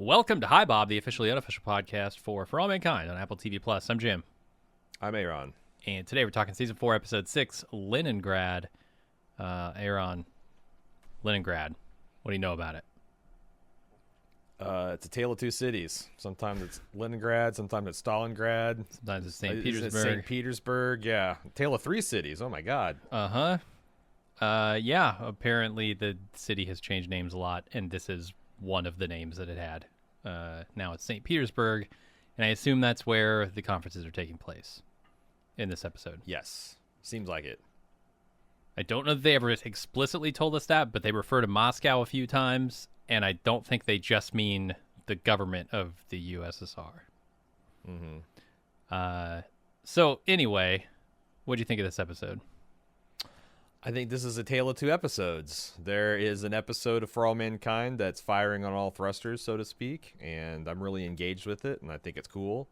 Welcome to Hi Bob, the officially unofficial podcast for All Mankind on Apple TV Plus. I'm Jim. I'm A.Ron. And today we're talking Season 4, Episode 6, Leningrad. A.Ron, Leningrad. What do you know about it? It's a tale of two cities. Sometimes it's Leningrad, sometimes it's Stalingrad. Sometimes it's St. Isn't it Petersburg. St. Petersburg, yeah. Tale of three cities. Oh, my God. Yeah, apparently the city has changed names a lot, and this is one of the names that it had. Now it's St. Petersburg, and I assume that's where the conferences are taking place in this episode. Yes. Seems like it. I don't know that they ever explicitly told us that, but they refer to Moscow a few times, and I don't think they just mean the government of the USSR. So anyway, what do you think of this episode? I think this is a tale of two episodes. There is an episode of For All Mankind that's firing on all thrusters, so to speak, and I'm really engaged with it, and I think it's cool.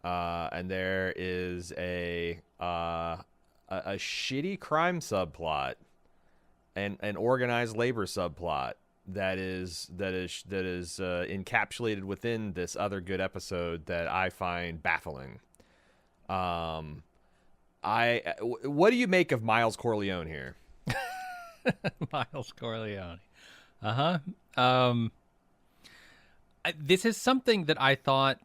And there is a shitty crime subplot and an organized labor subplot that is encapsulated within this other good episode that I find baffling. What do you make of Miles Corleone here? Miles Corleone. This is something that I thought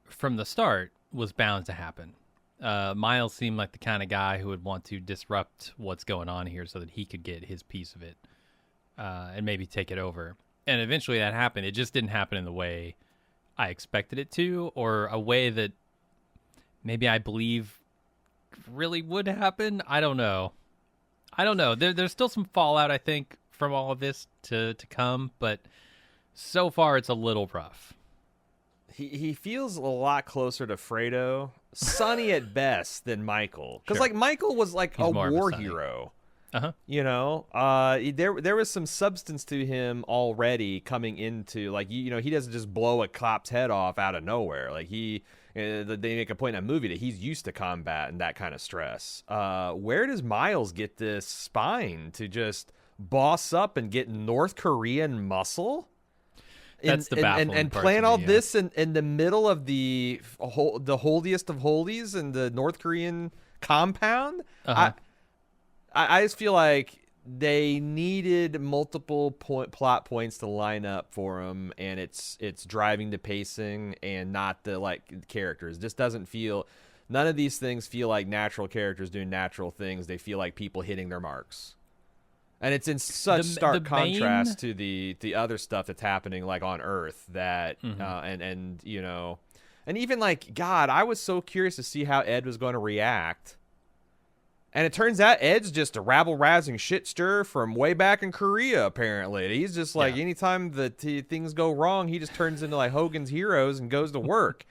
from the start was bound to happen. Miles seemed like the kind of guy who would want to disrupt what's going on here so that he could get his piece of it and maybe take it over. And eventually that happened. It just didn't happen in the way I expected it to, or a way that maybe I believe really would happen. I don't know. There's still some fallout, I think, from all of this to come, but so far it's a little rough. He feels a lot closer to Fredo, Sonny at best, than Michael. Because Sure. Michael was like He's a more of a war Sonny. hero. Uh-huh. There was some substance to him already coming into, he doesn't just blow a cop's head off out of nowhere. They make a point in that movie that he's used to combat and that kind of stress. Where does Miles get this spine to just boss up and get North Korean muscle? That's the baffling and part plan to me, all yeah. this in the middle of the holiest of holies in the North Korean compound? Uh-huh. I just feel like they needed multiple plot points to line up for him, and it's driving the pacing and not the characters. This doesn't feel. None of these things feel like natural characters doing natural things. They feel like people hitting their marks, and it's in such stark contrast to the other stuff that's happening on Earth. That and even God, I was so curious to see how Ed was going to react. And it turns out Ed's just a rabble-rousing shit stir from way back in Korea, apparently. He's just anytime things go wrong, he just turns into Hogan's Heroes and goes to work.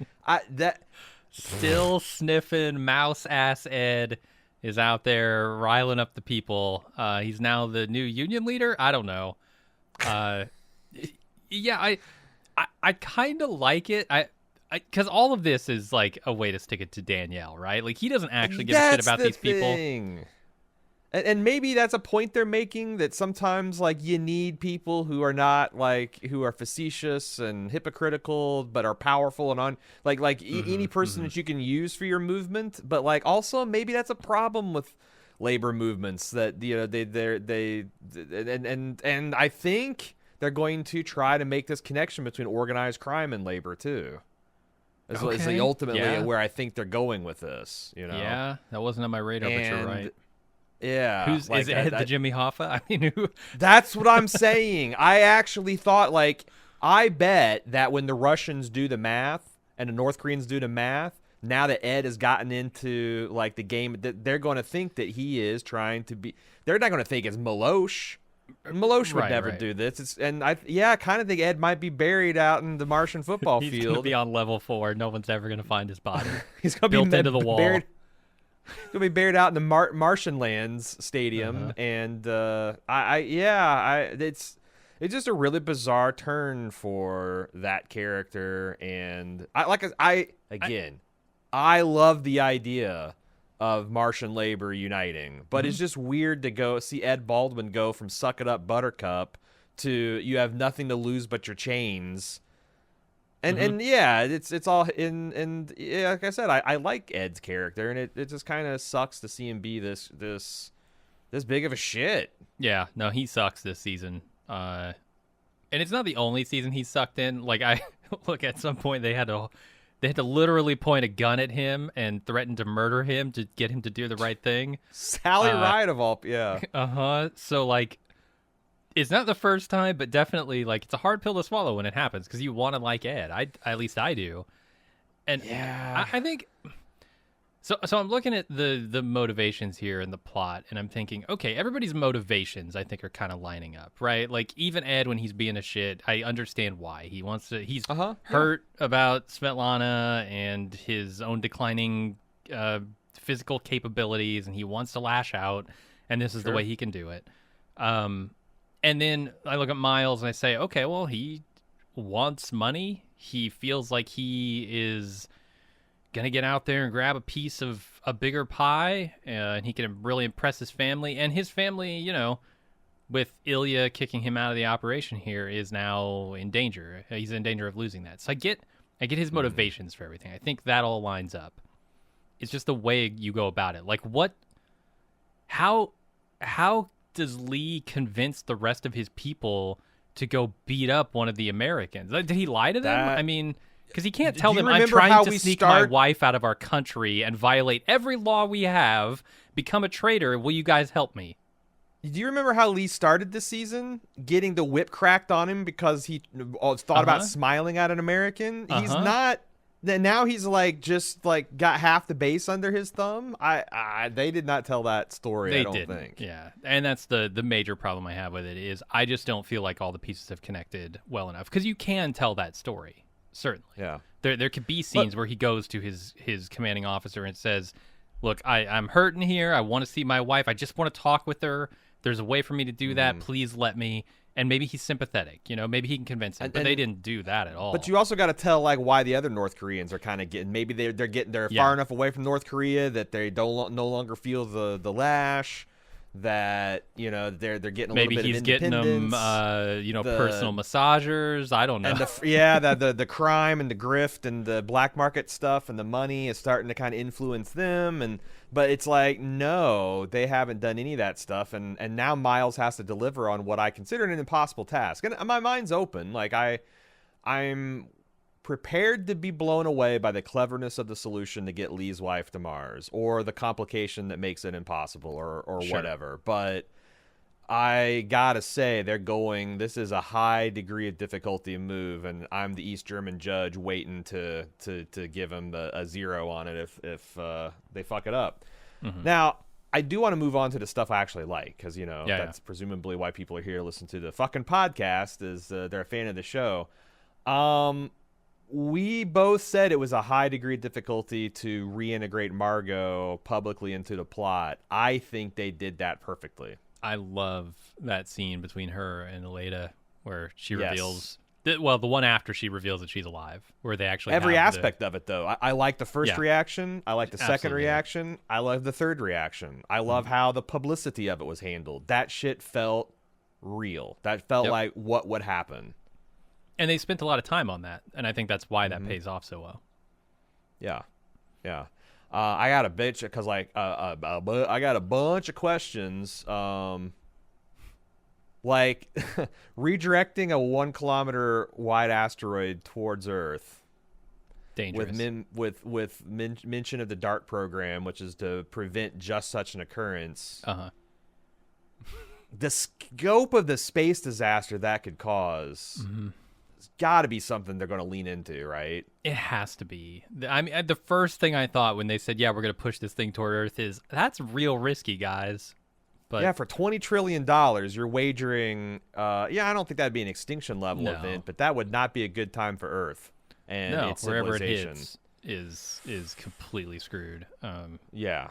Still sniffing mouse-ass Ed is out there riling up the people. He's now the new union leader? I don't know. Yeah, I kind of like it. Because all of this is a way to stick it to Danielle, right? He doesn't actually give a shit about these people. And maybe that's a point they're making, that sometimes you need people who are not who are facetious and hypocritical but are powerful and any person that you can use for your movement. But also maybe that's a problem with labor movements that and I think they're going to try to make this connection between organized crime and labor too. Is ultimately where I think they're going with this. Yeah, that wasn't on my radar, but you're right. Yeah. Is Ed the Jimmy Hoffa? I mean, who? That's what I'm saying. I actually thought, I bet that when the Russians do the math and the North Koreans do the math, now that Ed has gotten into, the game, that they're going to think that he is trying to be... They're not going to think it's Milosh. Milosh would never do this. I kind of think Ed might be buried out in the Martian football field. He's going to be on level 4. No one's ever going to find his body. He's going to be built into the wall. He's going to be buried out in the Martian Lands Stadium, and it's just a really bizarre turn for that character. And I love the idea of Martian labor uniting, but it's just weird to go see Ed Baldwin go from suck it up Buttercup to you have nothing to lose but your chains And yeah, it's all in, and yeah, like I said, I like Ed's character, and it just kind of sucks to see him be this big of a shit. Yeah, no, he sucks this season. And it's not the only season he sucked in. Like, I look, at some point they had to literally point a gun at him and threaten to murder him to get him to do the right thing. Sally Ride of all, yeah. So like, it's not the first time, but definitely like it's a hard pill to swallow when it happens because you want to like Ed. At least I do. And yeah, I think so. So I'm looking at the motivations here in the plot, and I'm thinking, okay, everybody's motivations I think are kind of lining up, right? Like even Ed when he's being a shit, I understand why he wants to. He's hurt about Svetlana and his own declining physical capabilities, and he wants to lash out, and this is the way he can do it. And then I look at Miles and I say, okay, well, he wants money. He feels like he is going to get out there and grab a piece of a bigger pie, and he can really impress his family. And his family, you know, with Ilya kicking him out of the operation here, is now in danger. He's in danger of losing that. So I get his motivations for everything. I think that all lines up. It's just the way you go about it. Like how does Lee convince the rest of his people to go beat up one of the Americans? Did he lie to them? I mean, because he can't tell them, I'm trying to sneak my wife out of our country and violate every law we have, become a traitor. Will you guys help me? Do you remember how Lee started this season? Getting the whip cracked on him because he thought about smiling at an American? He's not... Now he's like just like got half the base under his thumb. They did not tell that story. I don't think. Yeah, and that's the major problem I have with it is I just don't feel like all the pieces have connected well enough because you can tell that story certainly. Yeah, there could be scenes where he goes to his commanding officer and says, "Look, I'm hurting here. I want to see my wife. I just want to talk with her. There's a way for me to do that. Please let me." And maybe he's sympathetic, you know, maybe he can convince him, but they didn't do that at all. But you also got to tell like why the other North Koreans are kind of getting, maybe they're far enough away from North Korea that they no longer feel the lash, that, you know, they're getting a maybe little bit he's of getting them, personal massagers. I don't know. And the crime and the grift and the black market stuff and the money is starting to kind of influence them. But it's like, no, they haven't done any of that stuff. And now Miles has to deliver on what I consider an impossible task. And my mind's open. Like I'm prepared to be blown away by the cleverness of the solution to get Lee's wife to Mars, or the complication that makes it impossible, or whatever. But I gotta say, this is a high degree of difficulty move, and I'm the East German judge waiting to give him a 0 on it if they fuck it up. Now, I do want to move on to the stuff I actually like, because, you know, that's presumably why people are here listening to the fucking podcast, is they're a fan of the show. We both said it was a high degree of difficulty to reintegrate Margo publicly into the plot. I think they did that perfectly. I love that scene between her and Aleida where she reveals... the one after she reveals that she's alive, where they actually every aspect of it, though. I like the first reaction. I like the second Absolutely. reaction. I love the third reaction. I love how the publicity of it was handled. That shit felt real. That felt like what would happen. And they spent a lot of time on that, and I think that's why that pays off so well. Yeah. I got a bitch because I got a bunch of questions. Like redirecting a 1 kilometer wide asteroid towards Earth. Dangerous. With mention of the DART program, which is to prevent just such an occurrence. The scope of the space disaster that could cause. It's got to be something they're going to lean into, right? It has to be. I mean, the first thing I thought when they said, we're going to push this thing toward Earth is, that's real risky, guys. But yeah, for $20 trillion, you're wagering... I don't think that'd be an extinction level event, but that would not be a good time for Earth. And its wherever it civilization. hits is completely screwed. Yeah.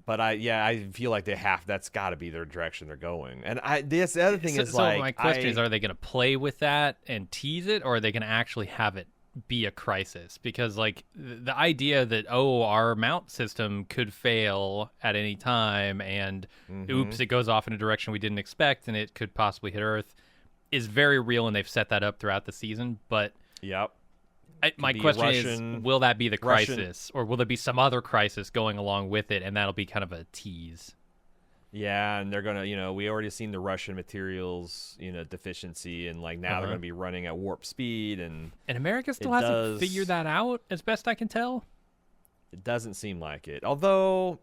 But I feel like that's got to be their direction they're going. And the other thing is like... So my question is, are they going to play with that and tease it, or are they going to actually have it be a crisis? Because like the idea that, our mount system could fail at any time and oops, it goes off in a direction we didn't expect and it could possibly hit Earth. is very real, and they've set that up throughout the season. But Yep. my be question Russian- is, will that be the Russian- crisis, or will there be some other crisis going along with it, and that'll be kind of a tease? Yeah, and they're gonna, we already seen the Russian materials, deficiency, and like now they're gonna be running at warp speed, and And America still It hasn't does- figured that out, as best I can tell. it doesn't seem like it. Although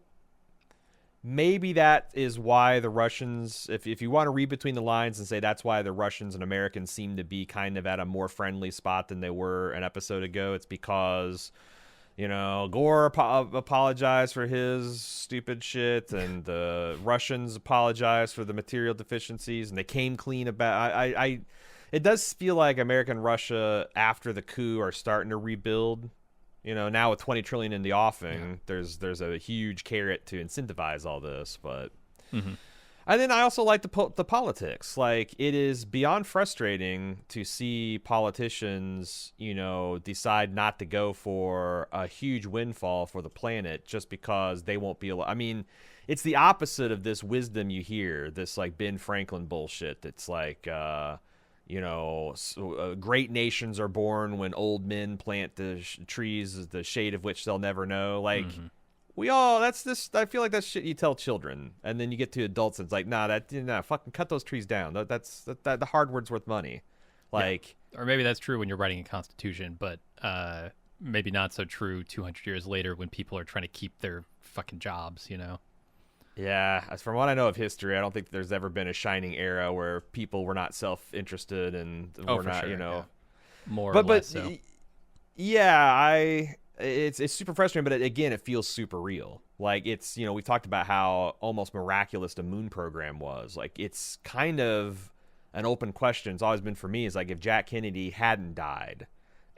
maybe that is why the Russians, if you want to read between the lines and say that's why the Russians and Americans seem to be kind of at a more friendly spot than they were an episode ago, it's because Gore apologized for his stupid shit, and the Russians apologized for the material deficiencies, and they came clean about. It does feel like America and Russia after the coup are starting to rebuild. Now with 20 trillion in the offing, there's a huge carrot to incentivize all this, but. Mm-hmm. And then I also like the politics. Like, it is beyond frustrating to see politicians, decide not to go for a huge windfall for the planet just because they won't be able. I mean, it's the opposite of this wisdom you hear, this like Ben Franklin bullshit. That's like, great nations are born when old men plant the trees, the shade of which they'll never know. Like. Mm-hmm. I feel like that's shit you tell children, and then you get to adults and it's like, fucking cut those trees down. That's the hardwood's worth money. Like, Or maybe that's true when you're writing a constitution, but maybe not so true 200 years later when people are trying to keep their fucking jobs, yeah, as from what I know of history, I don't think there's ever been a shining era where people were not self-interested and were not, yeah. More but or less so. Yeah, it's super frustrating, but again, it feels super real. Like, it's, we've talked about how almost miraculous the moon program was. Like, it's kind of an open question. It's always been for me, is like, if Jack Kennedy hadn't died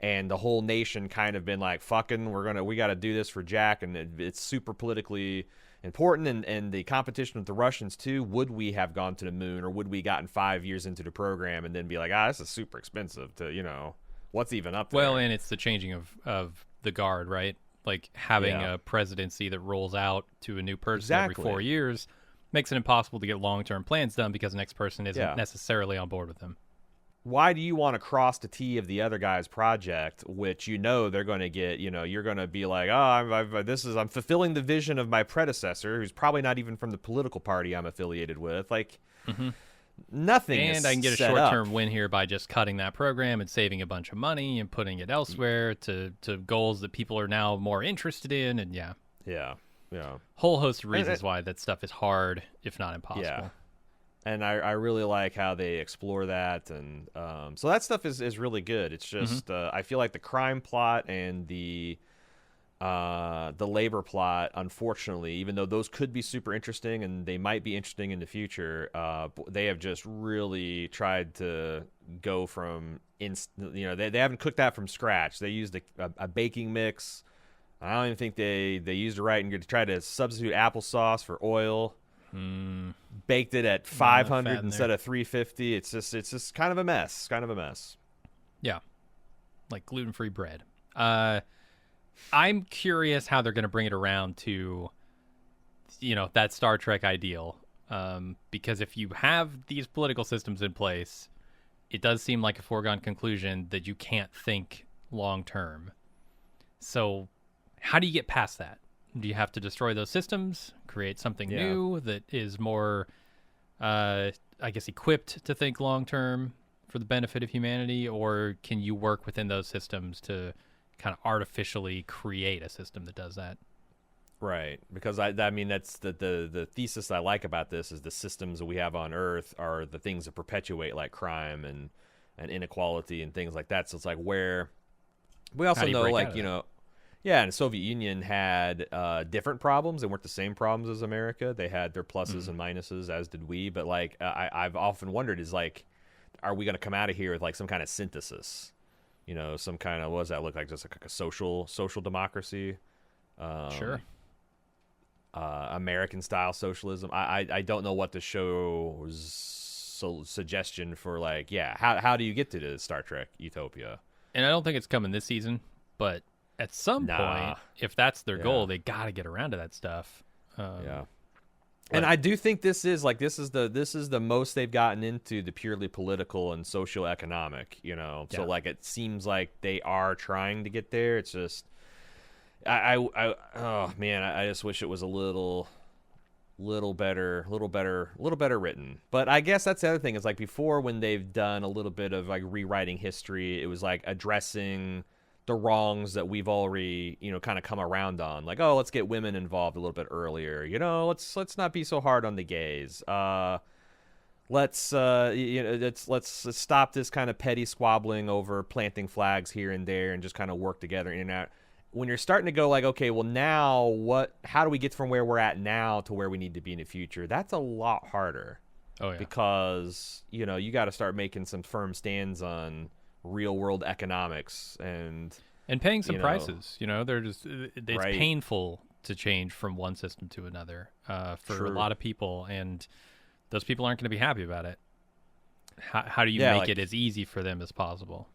and the whole nation kind of been like, fucking, we got to do this for Jack, and it's super politically important, and the competition with the Russians too, would we have gone to the moon, or would we gotten 5 years into the program and then be like, this is super expensive to, what's even up there? Well, and it's the changing of the guard, right? Like, having a presidency that rolls out to a new person every 4 years makes it impossible to get long-term plans done because the next person isn't necessarily on board with them. Why do you want to cross the T of the other guy's project, which they're going to get, you're going to be like, I'm fulfilling the vision of my predecessor, who's probably not even from the political party I'm affiliated with. Like, nothing And I can get a short-term win here by just cutting that program and saving a bunch of money and putting it elsewhere to goals that people are now more interested in. And yeah, whole host of reasons why that stuff is hard, if not impossible. Yeah. And I really like how they explore that, and so that stuff is really good. It's just I feel like the crime plot and the labor plot, unfortunately, even though those could be super interesting and they might be interesting in the future, they have just really tried to go from they haven't cooked that from scratch. They used a baking mix. I don't even think they used it right, and tried to substitute applesauce for oil. Baked it at 500 instead of 350. It's just kind of a mess. Yeah, like gluten-free bread. I'm curious how they're going to bring it around to, that Star Trek ideal. Because if you have these political systems in place, it does seem like a foregone conclusion that you can't think long-term. So how do you get past that? Do you have to destroy those systems, create something new that is more, equipped to think long-term for the benefit of humanity? Or can you work within those systems to kind of artificially create a system that does that? Right, because I mean that's the thesis I like about this is the systems that we have on Earth are the things that perpetuate like crime and inequality and things like that. So it's like where we also know, like, and the Soviet Union had different problems. They weren't the same problems as America. They had their pluses and minuses, as did we. But like I've often wondered is like, are we going to come out of here with like some kind of synthesis? Some kind of, what does that look like? Just like a social democracy? Sure. American style socialism. I don't know what the show's suggestion for like, how do you get to the Star Trek utopia? And I don't think it's coming this season, but at some point, if that's their goal, they got to get around to that stuff. And I do think this is the most they've gotten into the purely political and socioeconomic, you know. So like it seems like they are trying to get there. It's just oh man, I just wish it was a little better written. But I guess that's the other thing is like before when they've done a little bit of like rewriting history, it was like addressing the wrongs that we've already, you know, kind of come around on. Like, oh, let's get women involved a little bit earlier. You know, let's not be so hard on the gays. Let's stop this kind of petty squabbling over planting flags here and there and just kind of work together in and out. When you're starting to go like, okay, well now how do we get from where we're at now to where we need to be in the future? That's a lot harder. Oh yeah. Because, you know, you got to start making some firm stands on real world economics and paying some prices. You know, it's right. painful to change from one system to another for a lot of people, and those people aren't going to be happy about it. How do you make it as easy for them as possible?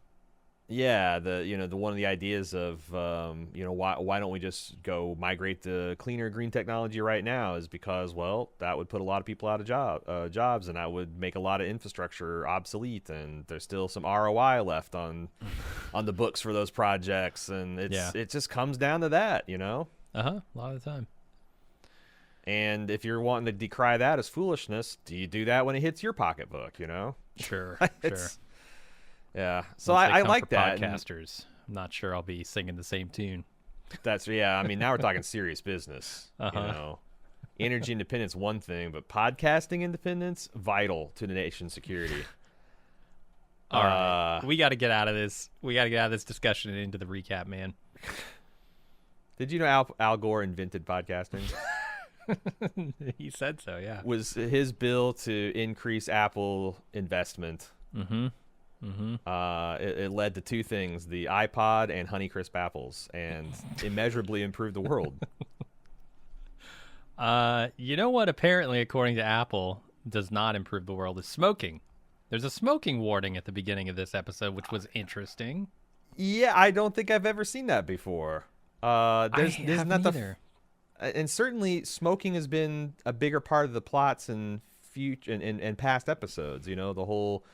Yeah, the one of the ideas of why don't we just go migrate to cleaner green technology right now is because, well, that would put a lot of people out of jobs, and that would make a lot of infrastructure obsolete, and there's still some ROI left on the books for those projects, and it just comes down to that, you know. A lot of the time. And if you're wanting to decry that as foolishness, do you do that when it hits your pocketbook, you know? Sure. Yeah, so I like that. Podcasters, I'm not sure I'll be singing the same tune. I mean, now we're talking serious business. You know, energy independence, one thing, but podcasting independence, vital to the nation's security. All right, we got to get out of this. We got to get out of this discussion and into the recap, man. Did you know Al Gore invented podcasting? He said so. Yeah, was his bill to increase Apple investment. It led to two things: the iPod and Honeycrisp apples, and immeasurably improved the world. You know what? Apparently, according to Apple, does not improve the world is smoking. There's a smoking warning at the beginning of this episode, which was interesting. Yeah, I don't think I've ever seen that before. There's not either. And certainly smoking has been a bigger part of the plots in future and past episodes. You know, the whole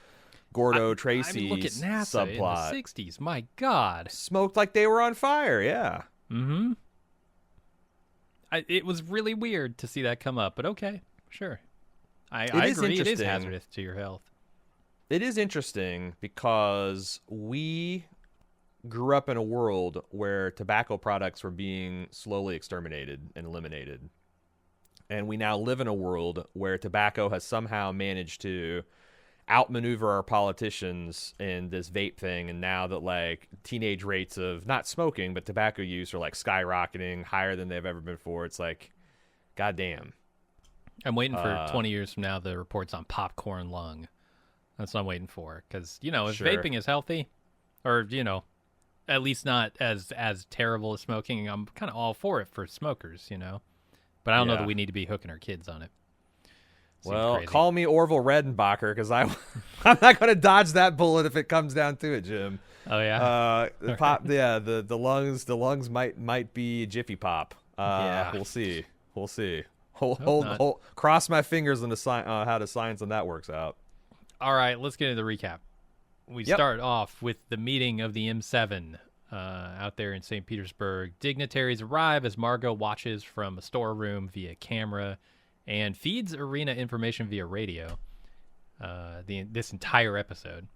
Gordo Tracy look at NASA subplot. In the 60s. My God. Smoked like they were on fire, yeah. Mm-hmm. It was really weird to see that come up, but okay, sure. I agree it is hazardous to your health. It is interesting because we grew up in a world where tobacco products were being slowly exterminated and eliminated. And we now live in a world where tobacco has somehow managed to outmaneuver our politicians in this vape thing, and now that like teenage rates of not smoking but tobacco use are like skyrocketing higher than they've ever been before, it's like, goddamn. I'm waiting for 20 years from now the reports on popcorn lung. That's what I'm waiting for, because you know if vaping is healthy, or you know at least not as terrible as smoking, I'm kind of all for it for smokers, you know, but I don't know that we need to be hooking our kids on it. Well, call me Orville Redenbacher, because I'm not going to dodge that bullet if it comes down to it, Jim. Oh yeah, the lungs might be Jiffy Pop. We'll see. Hold, cross my fingers on how the science on that works out. All right, let's get into the recap. We start off with the meeting of the M7 out there in St. Petersburg. Dignitaries arrive as Margo watches from a storeroom via camera and feeds Irina information via radio this entire episode.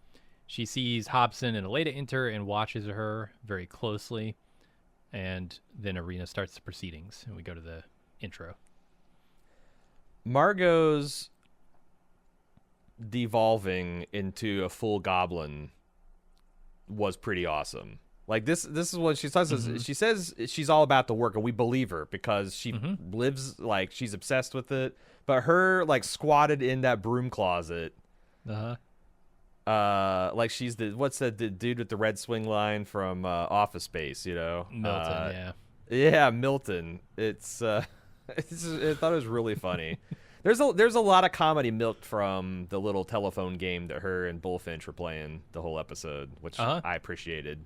She sees Hobson and Aleida enter and watches her very closely, and then Irina starts the proceedings, and we go to the intro. Margot's devolving into a full goblin was pretty awesome. Like this is what she says. Mm-hmm. She says she's all about the work, and we believe her because she lives like she's obsessed with it. But her like squatted in that broom closet, like she's the dude with the red swing line from Office Space, you know, Milton. Milton. I thought it was really funny. There's a lot of comedy milked from the little telephone game that her and Bullfinch were playing the whole episode, which I appreciated.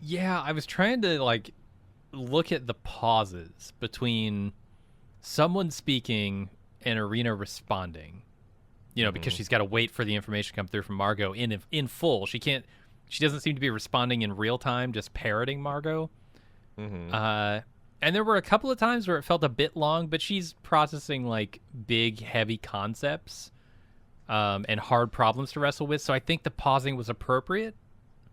Yeah, I was trying to like look at the pauses between someone speaking and Irina responding. You know, because she's got to wait for the information to come through from Margo in full. She doesn't seem to be responding in real time, just parroting Margo. And there were a couple of times where it felt a bit long, but she's processing like big, heavy concepts and hard problems to wrestle with. So I think the pausing was appropriate.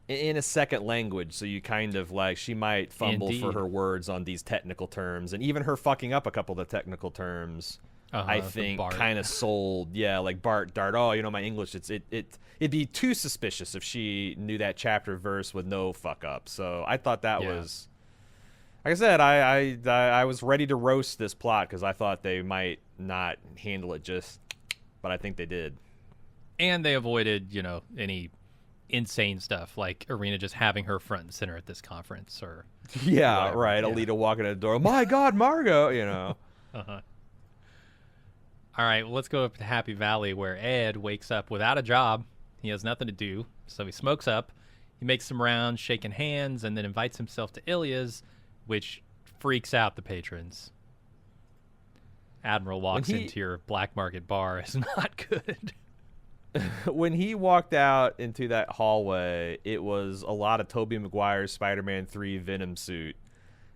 In a second language, so you kind of like, she might fumble Indeed. for her words on these technical terms, and even her fucking up a couple of the technical terms. I think kind of sold, like Dart. Oh, you know, my English. It'd be too suspicious if she knew that chapter verse with no fuck up. So I thought that was, like I said, I was ready to roast this plot because I thought they might not handle it but I think they did. And they avoided, you know, any insane stuff like Irina just having her front and center at this conference or whatever. Right. Yeah. Aleida walking at the door. My God, Margo, you know. All right, well, let's go up to Happy Valley where Ed wakes up without a job. He has nothing to do, so he smokes up. He makes some rounds, shaking hands, and then invites himself to Ilya's, which freaks out the patrons. Admiral walks into your black market bar is not good. When he walked out into that hallway, it was a lot of Tobey Maguire's Spider-Man 3 Venom suit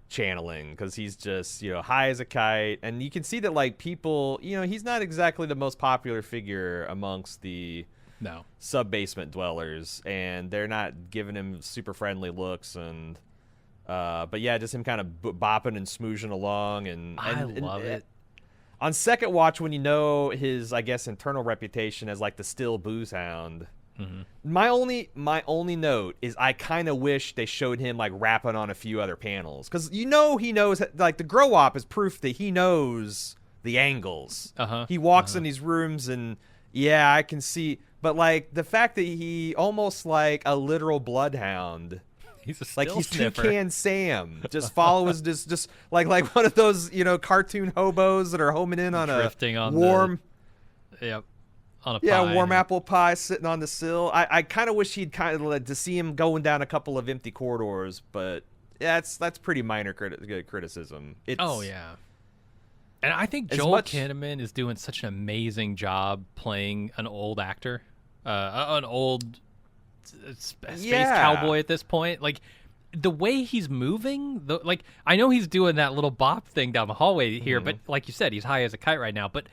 channeling, because he's just, you know, high as a kite, and you can see that, like, people, you know, he's not exactly the most popular figure amongst the sub-basement dwellers, and they're not giving him super friendly looks, and but yeah, just him kind of bopping and smooshing along, and I love it. On second watch, when you know his, I guess, internal reputation as like the still booze hound, my only note is I kind of wish they showed him like rapping on a few other panels, because you know he knows, like, the grow op is proof that he knows the angles. He walks in these rooms and I can see, but like the fact that he almost like a literal bloodhound. He's a like he's sniffer. Toucan Sam, just follows just like one of those, you know, cartoon hobos that are homing in on drifting a on warm, on a pie. warm apple pie sitting on the sill. I kind of wish he'd kind of like to see him going down a couple of empty corridors, but that's pretty minor criticism. It's, and I think Joel Kinnaman is doing such an amazing job playing an old actor, an old space cowboy at this point. Like, the way he's moving, like, I know he's doing that little bop thing down the hallway here, but like you said, he's high as a kite right now, but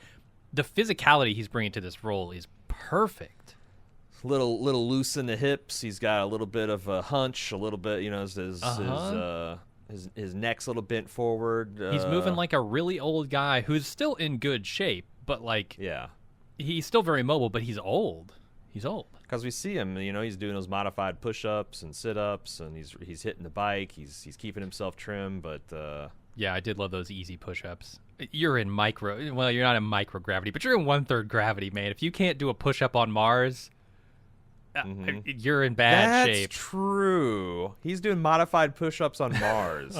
the physicality he's bringing to this role is perfect. Little loose in the hips. He's got a little bit of a hunch, a little bit, you know, his neck's a little bent forward. He's moving like a really old guy who's still in good shape, but like, he's still very mobile, but he's old. Because we see him, you know, he's doing those modified push-ups and sit-ups, and he's hitting the bike. He's keeping himself trim, but I did love those easy push-ups. You're in you're not in microgravity, but you're in 1/3 gravity, man. If you can't do a push-up on Mars, you're in bad shape. That's true. He's doing modified push-ups on Mars.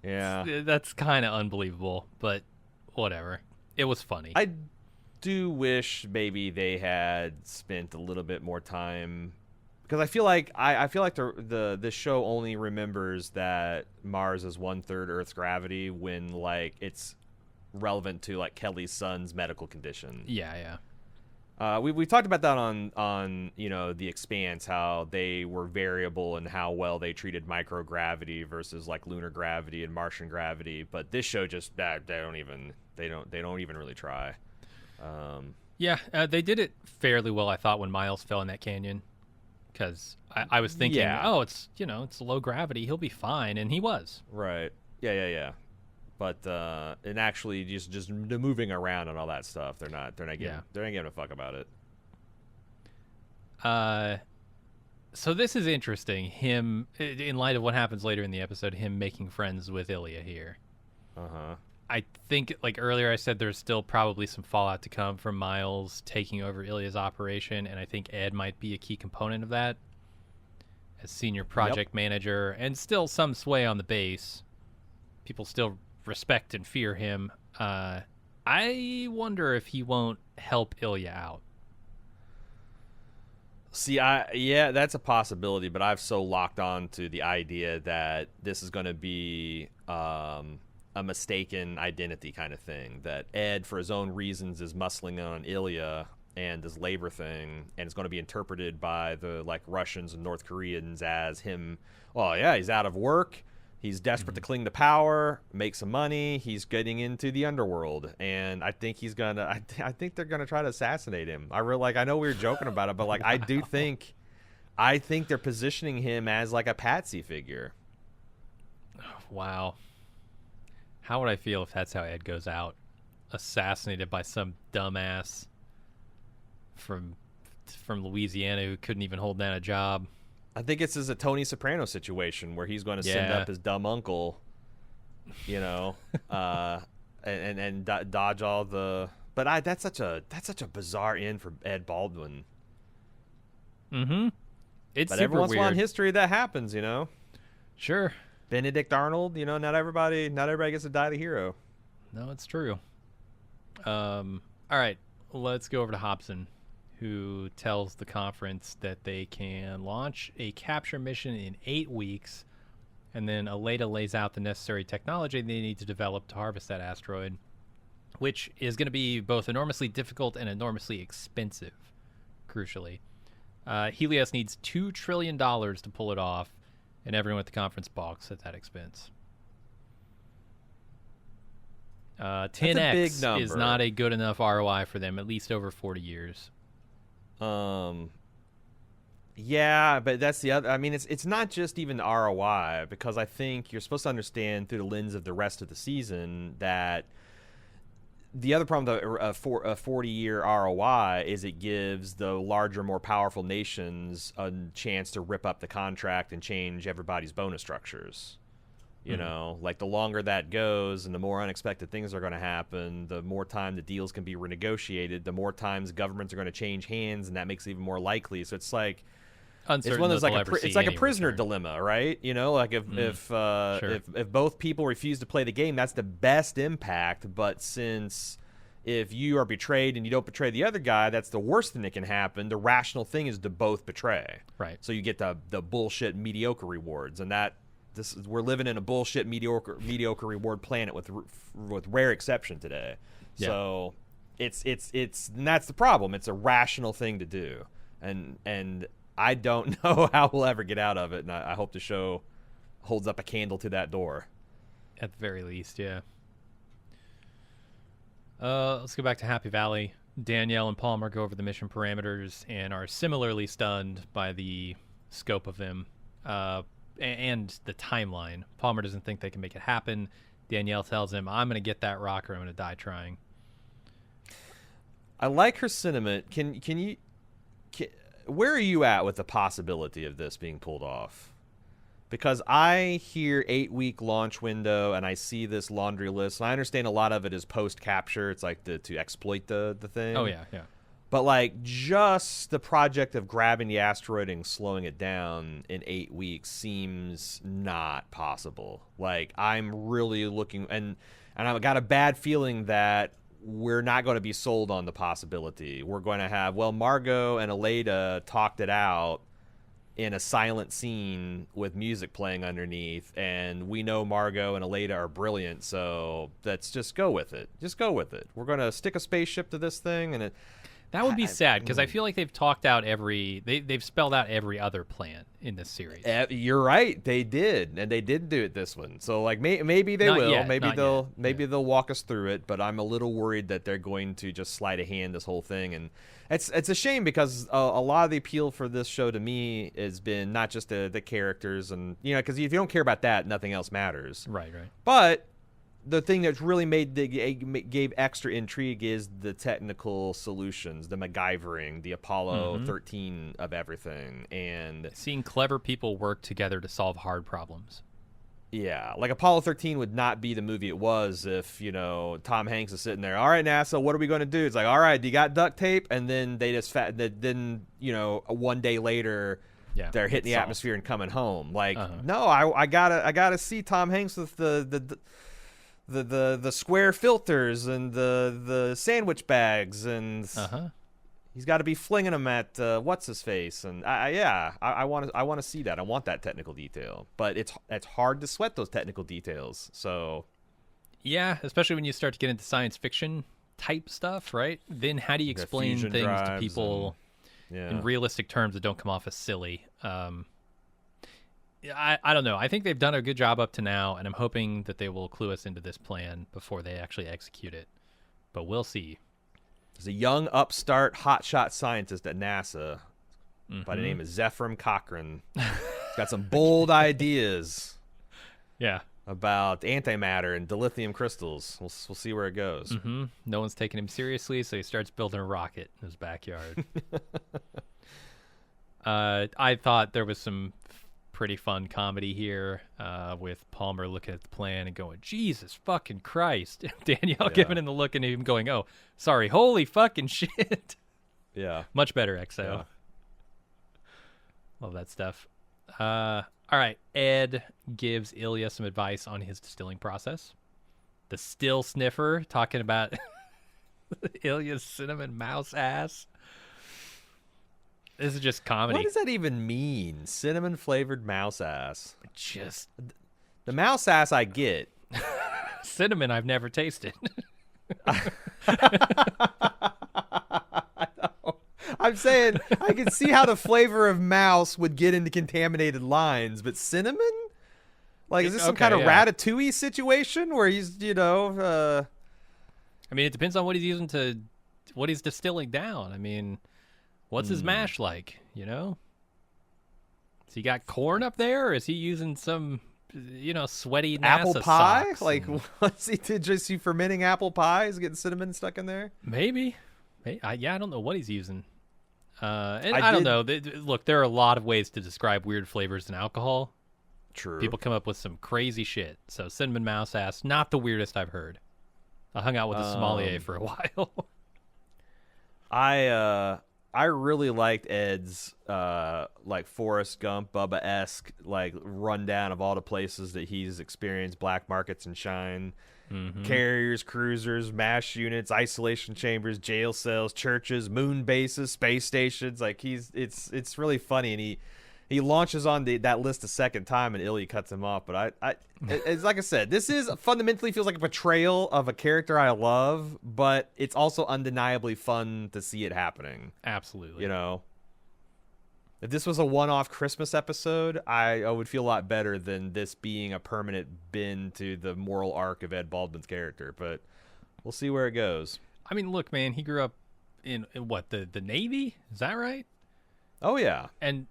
Yeah. That's kind of unbelievable, but whatever. It was funny. I do wish maybe they had spent a little bit more time, because I feel like this show only remembers that Mars is 1/3 Earth's gravity when, like, it's relevant to, like, Kelly's son's medical condition. We talked about that on you know, The Expanse, how they were variable in how well they treated microgravity versus like lunar gravity and Martian gravity, but this show just they don't even really try. They did it fairly well, I thought, when Miles fell in that canyon, because I was thinking, it's, you know, it's low gravity, he'll be fine, and he was. Right. Yeah. But and actually just the moving around and all that stuff, they're not giving a fuck about it. So this is interesting. Him, in light of what happens later in the episode, him making friends with Ilya here. I think, like earlier I said, there's still probably some fallout to come from Miles taking over Ilya's operation, and I think Ed might be a key component of that as senior project manager, and still some sway on the base. People still respect and fear him. I wonder if he won't help Ilya out. See, that's a possibility, but I've so locked on to the idea that this is going to be a mistaken identity kind of thing. That Ed, for his own reasons, is muscling on Ilya and this labor thing, and it's going to be interpreted by the like Russians and North Koreans as him. Well, yeah, he's out of work. He's desperate to cling to power, make some money. He's getting into the underworld, and I think he's gonna. I think they're gonna try to assassinate him. I know we were joking about it, but like I think they're positioning him as like a patsy figure. Wow. How would I feel if that's how Ed goes out, assassinated by some dumbass from Louisiana who couldn't even hold down a job? I think it's a Tony Soprano situation where he's going to send up his dumb uncle, and dodge all the. But that's such a bizarre end for Ed Baldwin. Mm-hmm. It's but super every once in a while in weird. history that happens, Sure. Benedict Arnold, not everybody gets to die the hero. No, it's true. All right, let's go over to Hobson, who tells the conference that they can launch a capture mission in 8 weeks, and then Aleida lays out the necessary technology they need to develop to harvest that asteroid, which is going to be both enormously difficult and enormously expensive, crucially. Helios needs $2 trillion to pull it off, and everyone at the conference balks at that expense. 10x is not a good enough ROI for them, at least over 40 years. Yeah, but that's the other. I mean, it's not just even the ROI, because I think you're supposed to understand through the lens of the rest of the season that the other problem with a 40-year ROI is it gives the larger, more powerful nations a chance to rip up the contract and change everybody's bonus structures. Like the longer that goes and the more unexpected things are going to happen, the more time the deals can be renegotiated, the more times governments are going to change hands, and that makes it even more likely. So it's like Uncertain it's one of those it's like a prisoner dilemma, right? Like if both people refuse to play the game, that's the best impact. But since if you are betrayed and you don't betray the other guy, that's the worst thing that can happen. The rational thing is to both betray, right? So you get the bullshit mediocre rewards, and that. We're living in a bullshit mediocre reward planet with rare exception today. Yeah. So it's and that's the problem. It's a rational thing to do, and I don't know how we'll ever get out of it. And I hope the show holds up a candle to that door. At the very least, yeah. Let's go back to Happy Valley. Danielle and Palmer go over the mission parameters and are similarly stunned by the scope of them. And the timeline. Palmer doesn't think they can make it happen. Danielle tells him, I'm going to get that rock or I'm going to die trying. I like her sentiment. Where are you at with the possibility of this being pulled off? Because I hear 8-week launch window and I see this laundry list. And I understand a lot of it is post-capture. It's like to exploit the thing. Oh, yeah. But like just the project of grabbing the asteroid and slowing it down in 8 weeks seems not possible. Like I'm really looking, and I've got a bad feeling that we're not going to be sold on the possibility. We're going to have, Margo and Aleida talked it out in a silent scene with music playing underneath, and we know Margo and Aleida are brilliant, so let's just go with it. We're going to stick a spaceship to this thing, and that would be sad, because I feel like they've talked out they've spelled out every other plan in this series. You're right, they did, and they didn't do it this one. So like maybe they will, maybe they'll walk us through it. But I'm a little worried that they're going to just sleight of hand this whole thing, and it's a shame because a lot of the appeal for this show to me has been not just the characters, and because if you don't care about that, nothing else matters. Right. But the thing that's really gave extra intrigue is the technical solutions, the MacGyvering, the Apollo 13 of everything, and seeing clever people work together to solve hard problems. Yeah, like Apollo 13 would not be the movie it was if, Tom Hanks is sitting there, all right, NASA, what are we going to do? It's like, all right, do you got duct tape? And then they just, one day later, they're hitting the atmosphere and coming home. Like, no, I gotta see Tom Hanks with the square filters and the sandwich bags, and he's got to be flinging them at what's his face, and I want to see that. I want that technical detail, but it's hard to sweat those technical details. So Yeah, especially when you start to get into science fiction type stuff, right? Then how do you explain things to people in realistic terms that don't come off as silly? I don't know. I think they've done a good job up to now, and I'm hoping that they will clue us into this plan before they actually execute it. But we'll see. There's a young upstart hotshot scientist at NASA by the name of Zephram Cochrane. He's got some bold ideas. Yeah. About antimatter and dilithium crystals. We'll see where it goes. Mm-hmm. No one's taking him seriously, so he starts building a rocket in his backyard. I thought there was some pretty fun comedy here with Palmer looking at the plan and going, Jesus fucking Christ. Danielle giving him the look and him going, oh, sorry, holy fucking shit. Yeah. Much better, XO. Yeah. Love that stuff. All right, Ed gives Ilya some advice on his distilling process. The still sniffer talking about Ilya's cinnamon mouse ass. This is just comedy. What does that even mean? Cinnamon flavored mouse ass. Just the mouse ass I get. Cinnamon I've never tasted. I'm saying I can see how the flavor of mouse would get into contaminated lines, but cinnamon? Like, is this some kind of ratatouille situation where he's, I mean, it depends on what he's using what he's distilling down. I mean, what's his mash like, Has he got corn up there, or is he using some, sweaty NASA apple pie? Socks like, what's he just fermenting apple pies, getting cinnamon stuck in there? Maybe. I don't know what he's using. And I don't know. Look, there are a lot of ways to describe weird flavors in alcohol. True. People come up with some crazy shit. So cinnamon mouse ass, not the weirdest I've heard. I hung out with a sommelier for a while. I really liked Ed's like Forrest Gump, Bubba-esque like rundown of all the places that he's experienced black markets and shine. Mm-hmm. Carriers, cruisers, MASH units, isolation chambers, jail cells, churches, moon bases, space stations. Like it's really funny, and he launches on that list a second time, and Ilya cuts him off. But it's like I said, this is fundamentally feels like a portrayal of a character I love, but it's also undeniably fun to see it happening. Absolutely, If this was a one-off Christmas episode, I would feel a lot better than this being a permanent bend to the moral arc of Ed Baldwin's character. But we'll see where it goes. I mean, look, man, he grew up in what, the Navy? Is that right? Oh, yeah. And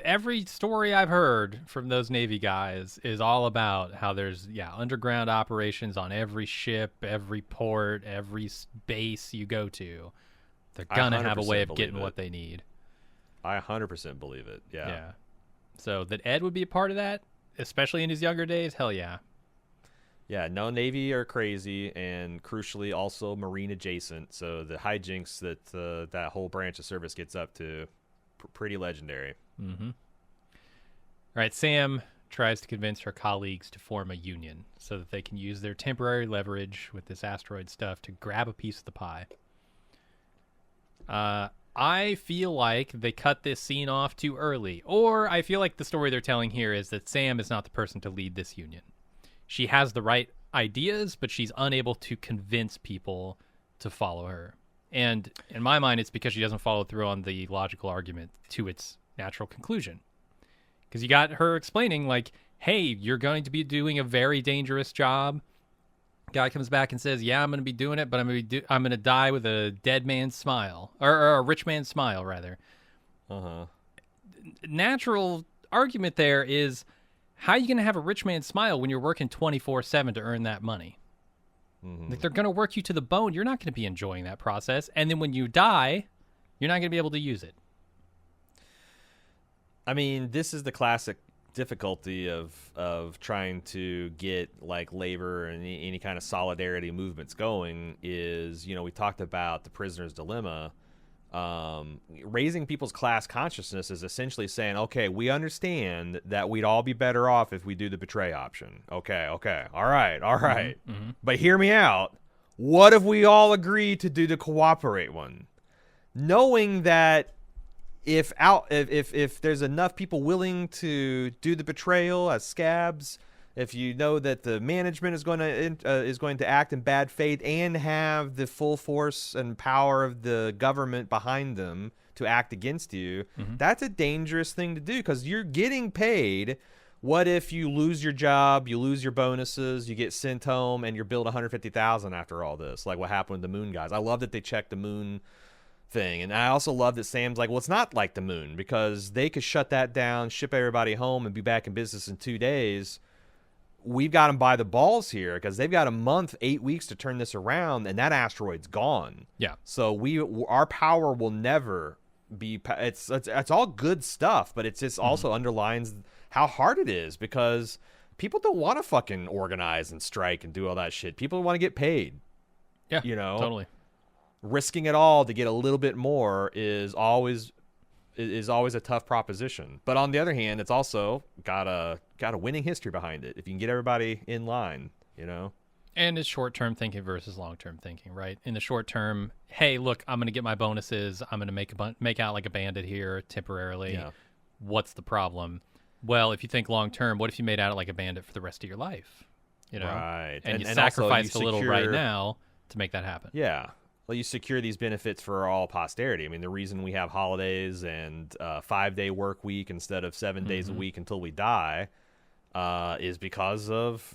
every story I've heard from those Navy guys is all about how there's, underground operations on every ship, every port, every base you go to. They're going to have a way of getting what they need. I 100% believe it. Yeah. So that Ed would be a part of that, especially in his younger days, hell yeah. Yeah, no Navy are crazy, and crucially also Marine adjacent. So the hijinks that that whole branch of service gets up to, pretty legendary. Mm-hmm. All right, Sam tries to convince her colleagues to form a union so that they can use their temporary leverage with this asteroid stuff to grab a piece of the pie. I feel like they cut this scene off too early, or I feel like the story they're telling here is that Sam is not the person to lead this union. She has the right ideas, but she's unable to convince people to follow her. And in my mind, it's because she doesn't follow through on the logical argument to its natural conclusion. Because you got her explaining, like, hey, you're going to be doing a very dangerous job. Guy comes back and says, yeah, I'm going to be doing it, but I'm going to die with a dead man's smile, or a rich man's smile, rather. Uh-huh. Natural argument there is, how are you going to have a rich man's smile when you're working 24/7 to earn that money? Mm-hmm. Like, they're going to work you to the bone. You're not going to be enjoying that process. And then when you die, you're not going to be able to use it. I mean, this is the classic difficulty of trying to get like labor and any kind of solidarity movements going is, we talked about the prisoner's dilemma. Raising people's class consciousness is essentially saying, okay, we understand that we'd all be better off if we do the betray option. Okay. All right. Mm-hmm. But hear me out. What if we all agree to do the cooperate one? Knowing that if there's enough people willing to do the betrayal as scabs, if you know that the management is going to act in bad faith and have the full force and power of the government behind them to act against you, that's a dangerous thing to do because you're getting paid. What if you lose your job, you lose your bonuses, you get sent home, and you're billed $150,000 after all this? Like what happened with the moon guys. I love that they checked the moon thing, and I also love that Sam's like, well, it's not like the moon because they could shut that down, ship everybody home, and be back in business in 2 days. We've got them by the balls here because they've got a month, 8 weeks to turn this around, and that asteroid's gone. Yeah. So our power will never be. It's all good stuff, but it's just also underlines how hard it is because people don't want to fucking organize and strike and do all that shit. People want to get paid. Yeah. Totally. Risking it all to get a little bit more is always a tough proposition. But on the other hand, it's also got a winning history behind it. If you can get everybody in line, And it's short-term thinking versus long-term thinking, right? In the short term, hey, look, I'm going to get my bonuses. I'm going to make out like a bandit here temporarily. Yeah. What's the problem? Well, if you think long-term, what if you made out like a bandit for the rest of your life? Right. And you also sacrificed a little right now to make that happen. Yeah. Well, you secure these benefits for all posterity. I mean, the reason we have holidays and 5-day work week instead of 7 days a week until we die is because of,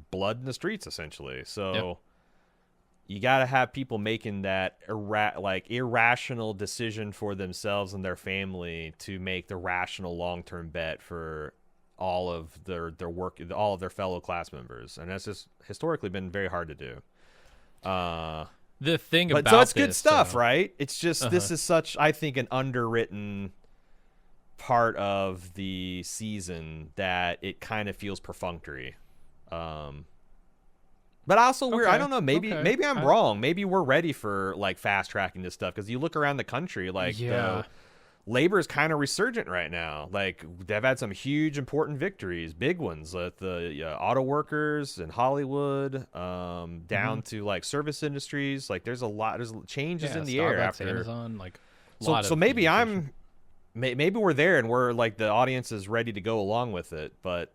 blood in the streets, essentially. So you got to have people making that irrational decision for themselves and their family to make the rational long-term bet for all of their work, all of their fellow class members. And that's just historically been very hard to do. The thing but about so it's good stuff, so, right? It's just this is such, I think, an underwritten part of the season that it kind of feels perfunctory. But also I don't know, maybe I'm wrong. Maybe we're ready for like fast tracking this stuff because you look around the country, like labor is kind of resurgent right now. Like they've had some huge important victories, big ones, like the auto workers in Hollywood, down to like service industries. Like there's changes in the Starbucks, air after Amazon, like so maybe maybe we're there and we're like the audience is ready to go along with it, but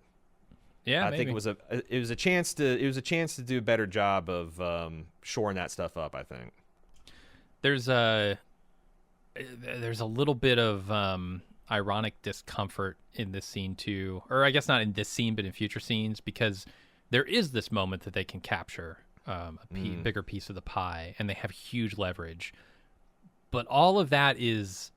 I think it was a chance to do a better job of shoring that stuff up. I think there's a little bit of ironic discomfort in this scene too, or I guess not in this scene, but in future scenes, because there is this moment that they can capture a bigger piece of the pie, and they have huge leverage. But all of that is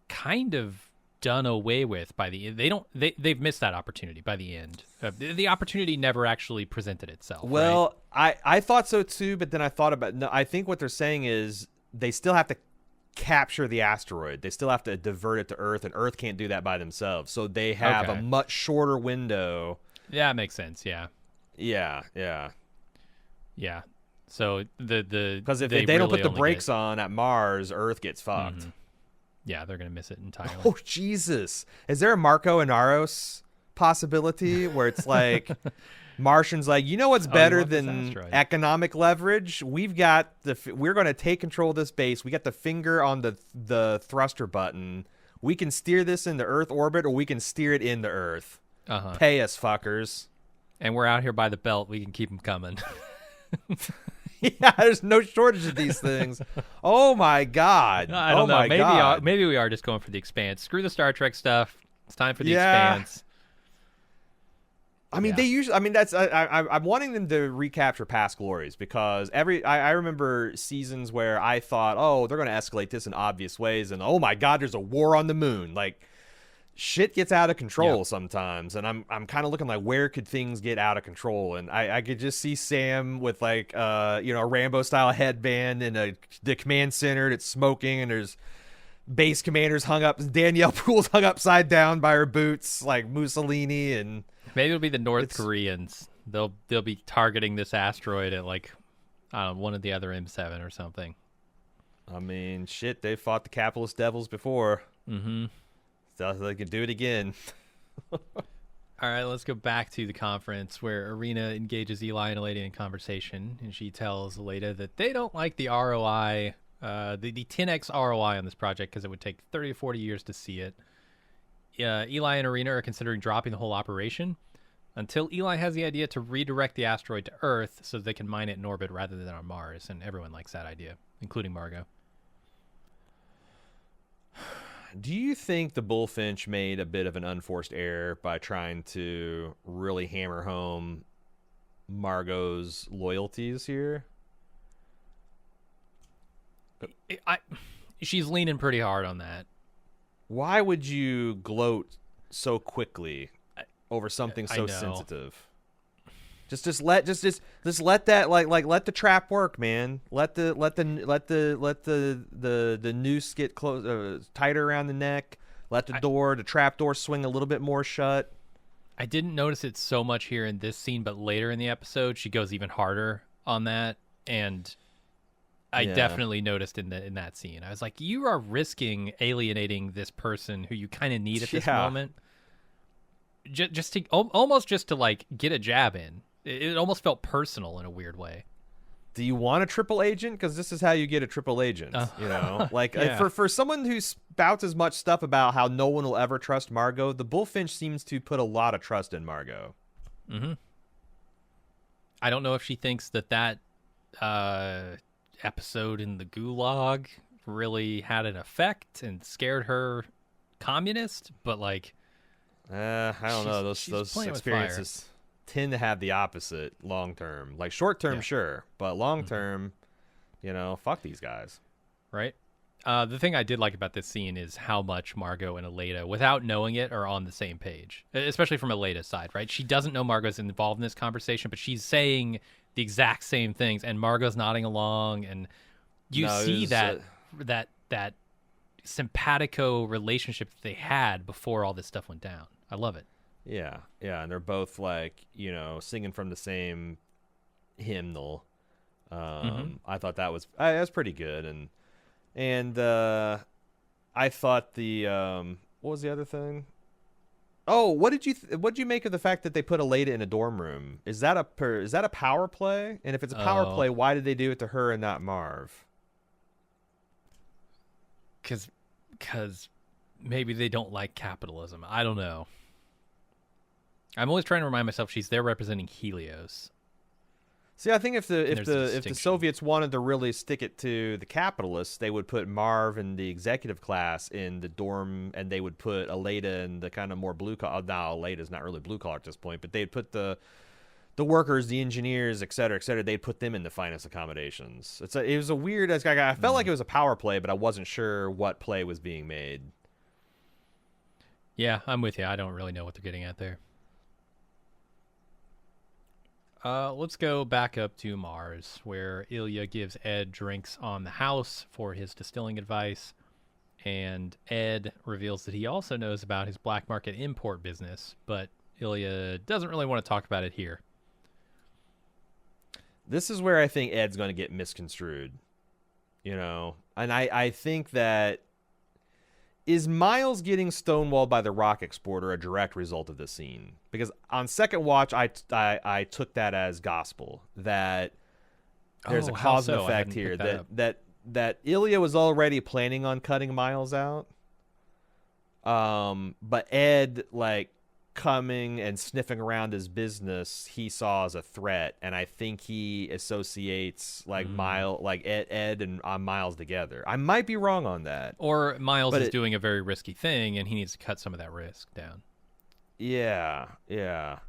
kind of done away with by the end. They've missed that opportunity by the end. The opportunity never actually presented itself. Well, right? I thought so too, but then I thought about no. I think what they're saying is they still have to capture the asteroid. They still have to divert it to Earth, and Earth can't do that by themselves. So they have a much shorter window. Yeah, it makes sense. Yeah. So because if they don't put the brakes on at Mars, Earth gets fucked. Yeah, they're gonna miss it entirely. Oh Jesus! Is there a Marco and Aros possibility where it's like Martian's like, what's better than economic leverage? We're going to take control of this base. We got the finger on the thruster button. We can steer this into Earth orbit, or we can steer it into Earth. Pay us, fuckers. And we're out here by the belt. We can keep them coming. Yeah, there's no shortage of these things. Oh my God! I don't know. Maybe we are just going for the Expanse. Screw the Star Trek stuff. It's time for the Expanse. I mean, they usually. I mean, that's. I'm wanting them to recapture past glories because I remember seasons where I thought, oh, they're going to escalate this in obvious ways, and oh my God, there's a war on the moon. Like, shit gets out of control sometimes, and I'm kind of looking like, where could things get out of control? And I could just see Sam with like a Rambo style headband in the command center that's smoking, and there's base commanders hung up, Danielle Poole's hung upside down by her boots like Mussolini, and maybe it'll be the North Koreans. They'll be targeting this asteroid at like, I don't know, one of the other M7 or something. I mean, shit, they fought the capitalist devils before. Mm-hmm. So they could do it again. All right, let's go back to the conference where Irina engages Eli and Aleida in conversation, and she tells Aleida that they don't like the ROI, the 10x ROI on this project because it would take 30 to 40 years to see it. Eli and Irina are considering dropping the whole operation. until Eli has the idea to redirect the asteroid to Earth so they can mine it in orbit rather than on Mars, and everyone likes that idea, including Margo. Do you think the Bullfinch made a bit of an unforced error by trying to really hammer home Margot's loyalties here? She's leaning pretty hard on that. Why would you gloat so quickly over something so sensitive? Just let that let the trap work, man. Let the noose get tighter around the neck. Let the trap door swing a little bit more shut. I didn't notice it so much here in this scene, but later in the episode, she goes even harder on that, and I definitely noticed in that scene. I was like, you are risking alienating this person who you kind of need at this moment, just to like get a jab in. It almost felt personal in a weird way. Do you want a triple agent? Because this is how you get a triple agent. You know, like for someone who spouts as much stuff about how no one will ever trust Margo, the Bullfinch seems to put a lot of trust in Margo. Mm-hmm. I don't know if she thinks that episode in the Gulag really had an effect and scared her communist, but like, I don't know. Those experiences tend to have the opposite long term. Like short term, sure, but long term, fuck these guys. Right. The thing I did like about this scene is how much Margo and Aleida, without knowing it, are on the same page, especially from Aleida's side, right? She doesn't know Margo's involved in this conversation, but she's saying the exact same things, and Margo's nodding along, and you see that simpatico relationship that they had before all this stuff went down. I love it. Yeah, and they're both like, singing from the same hymnal. I thought that was pretty good, and I thought what was the other thing? Oh, what'd you make of the fact that they put Aleida in a dorm room? Is that a power play? And if it's a power play, why did they do it to her and not Marv? Because maybe they don't like capitalism. I don't know. I'm always trying to remind myself she's there representing Helios. See, I think if the Soviets wanted to really stick it to the capitalists, they would put Marv and the executive class in the dorm, and they would put Aleida in the kind of more blue collar. Now Aleida's not really blue collar at this point, but they'd put the workers, the engineers, et cetera, they'd put them in the finest accommodations. It was a weird. I felt like it was a power play, but I wasn't sure what play was being made. Yeah, I'm with you. I don't really know what they're getting at there. Let's go back up to Mars, where Ilya gives Ed drinks on the house for his distilling advice, and Ed reveals that he also knows about his black market import business, but Ilya doesn't really want to talk about it here. This is where I think Ed's going to get misconstrued, and I think that is Miles getting stonewalled by the rock exporter a direct result of this scene? Because on second watch, I took that as gospel, that there's a cause and effect here, that Ilya was already planning on cutting Miles out, but Ed coming and sniffing around his business he saw as a threat, and I think he associates Ed and Miles together. I might be wrong on that, or Miles is doing a very risky thing and he needs to cut some of that risk down. Yeah, that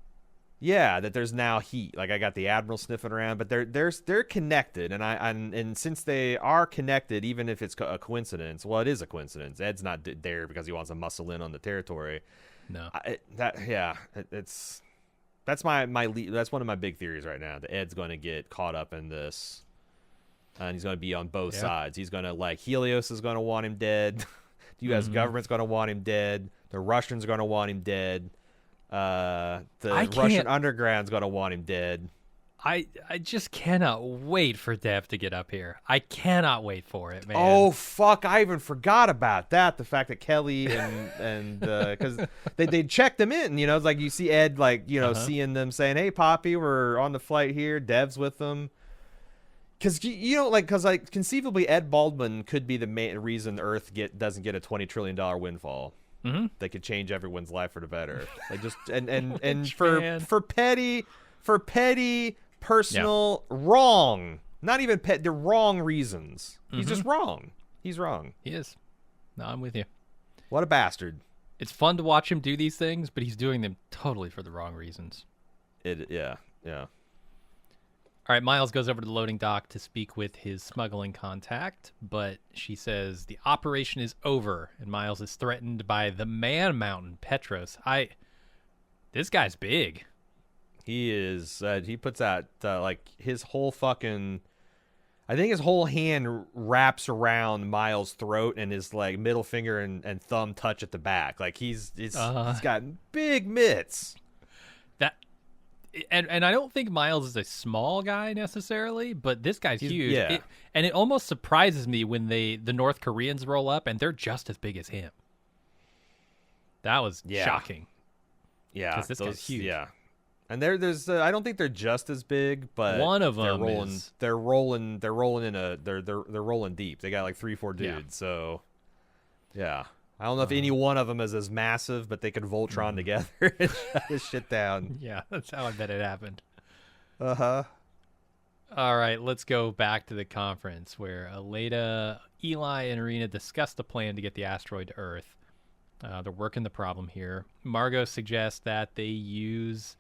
there's now heat. I got the Admiral sniffing around, but they're connected, and since they are connected, even if it's a coincidence, well, it is a coincidence. Ed's not there because he wants to muscle in on the territory. No, that's that's one of my big theories right now. That Ed's going to get caught up in this, and he's going to be on both sides. He's going to Helios is going to want him dead. The U.S. government's going to want him dead. The Russians are going to want him dead. The Russian underground's going to want him dead. I just cannot wait for Dev to get up here. I cannot wait for it, man. Oh, fuck. I even forgot about that. The fact that Kelly and because they checked them in, it's like you see Ed, seeing them saying, hey, Poppy, we're on the flight here. Dev's with them. Because, conceivably Ed Baldwin could be the main reason Earth doesn't get a $20 trillion windfall. Mm-hmm. They could change everyone's life for the better. Like just and Which, man? for petty personal wrong. Not even the wrong reasons. He's just wrong. He's wrong. He is. No, I'm with you. What a bastard. It's fun to watch him do these things, but he's doing them totally for the wrong reasons. Yeah. All right, Miles goes over to the loading dock to speak with his smuggling contact, but she says the operation is over, and Miles is threatened by the Man Mountain, Petros. This guy's big. He is. He puts out like his whole fucking. I think his whole hand wraps around Miles' throat, and his like middle finger and thumb touch at the back. Like he's got big mitts. And I don't think Miles is a small guy necessarily, but this guy's huge. Yeah. And it almost surprises me when the North Koreans roll up and they're just as big as him. That was shocking. Yeah, because this guy's huge. Yeah, and there's I don't think they're just as big, but one of them they're rolling deep. They got like 3-4 dudes. Yeah. So yeah. I don't know if any one of them is as massive, but they could Voltron together and shut this shit down. Yeah, that's how I bet it happened. Uh-huh. All right, let's go back to the conference where Aleida, Eli, and Irina discuss the plan to get the asteroid to Earth. They're working the problem here. Margot suggests that they use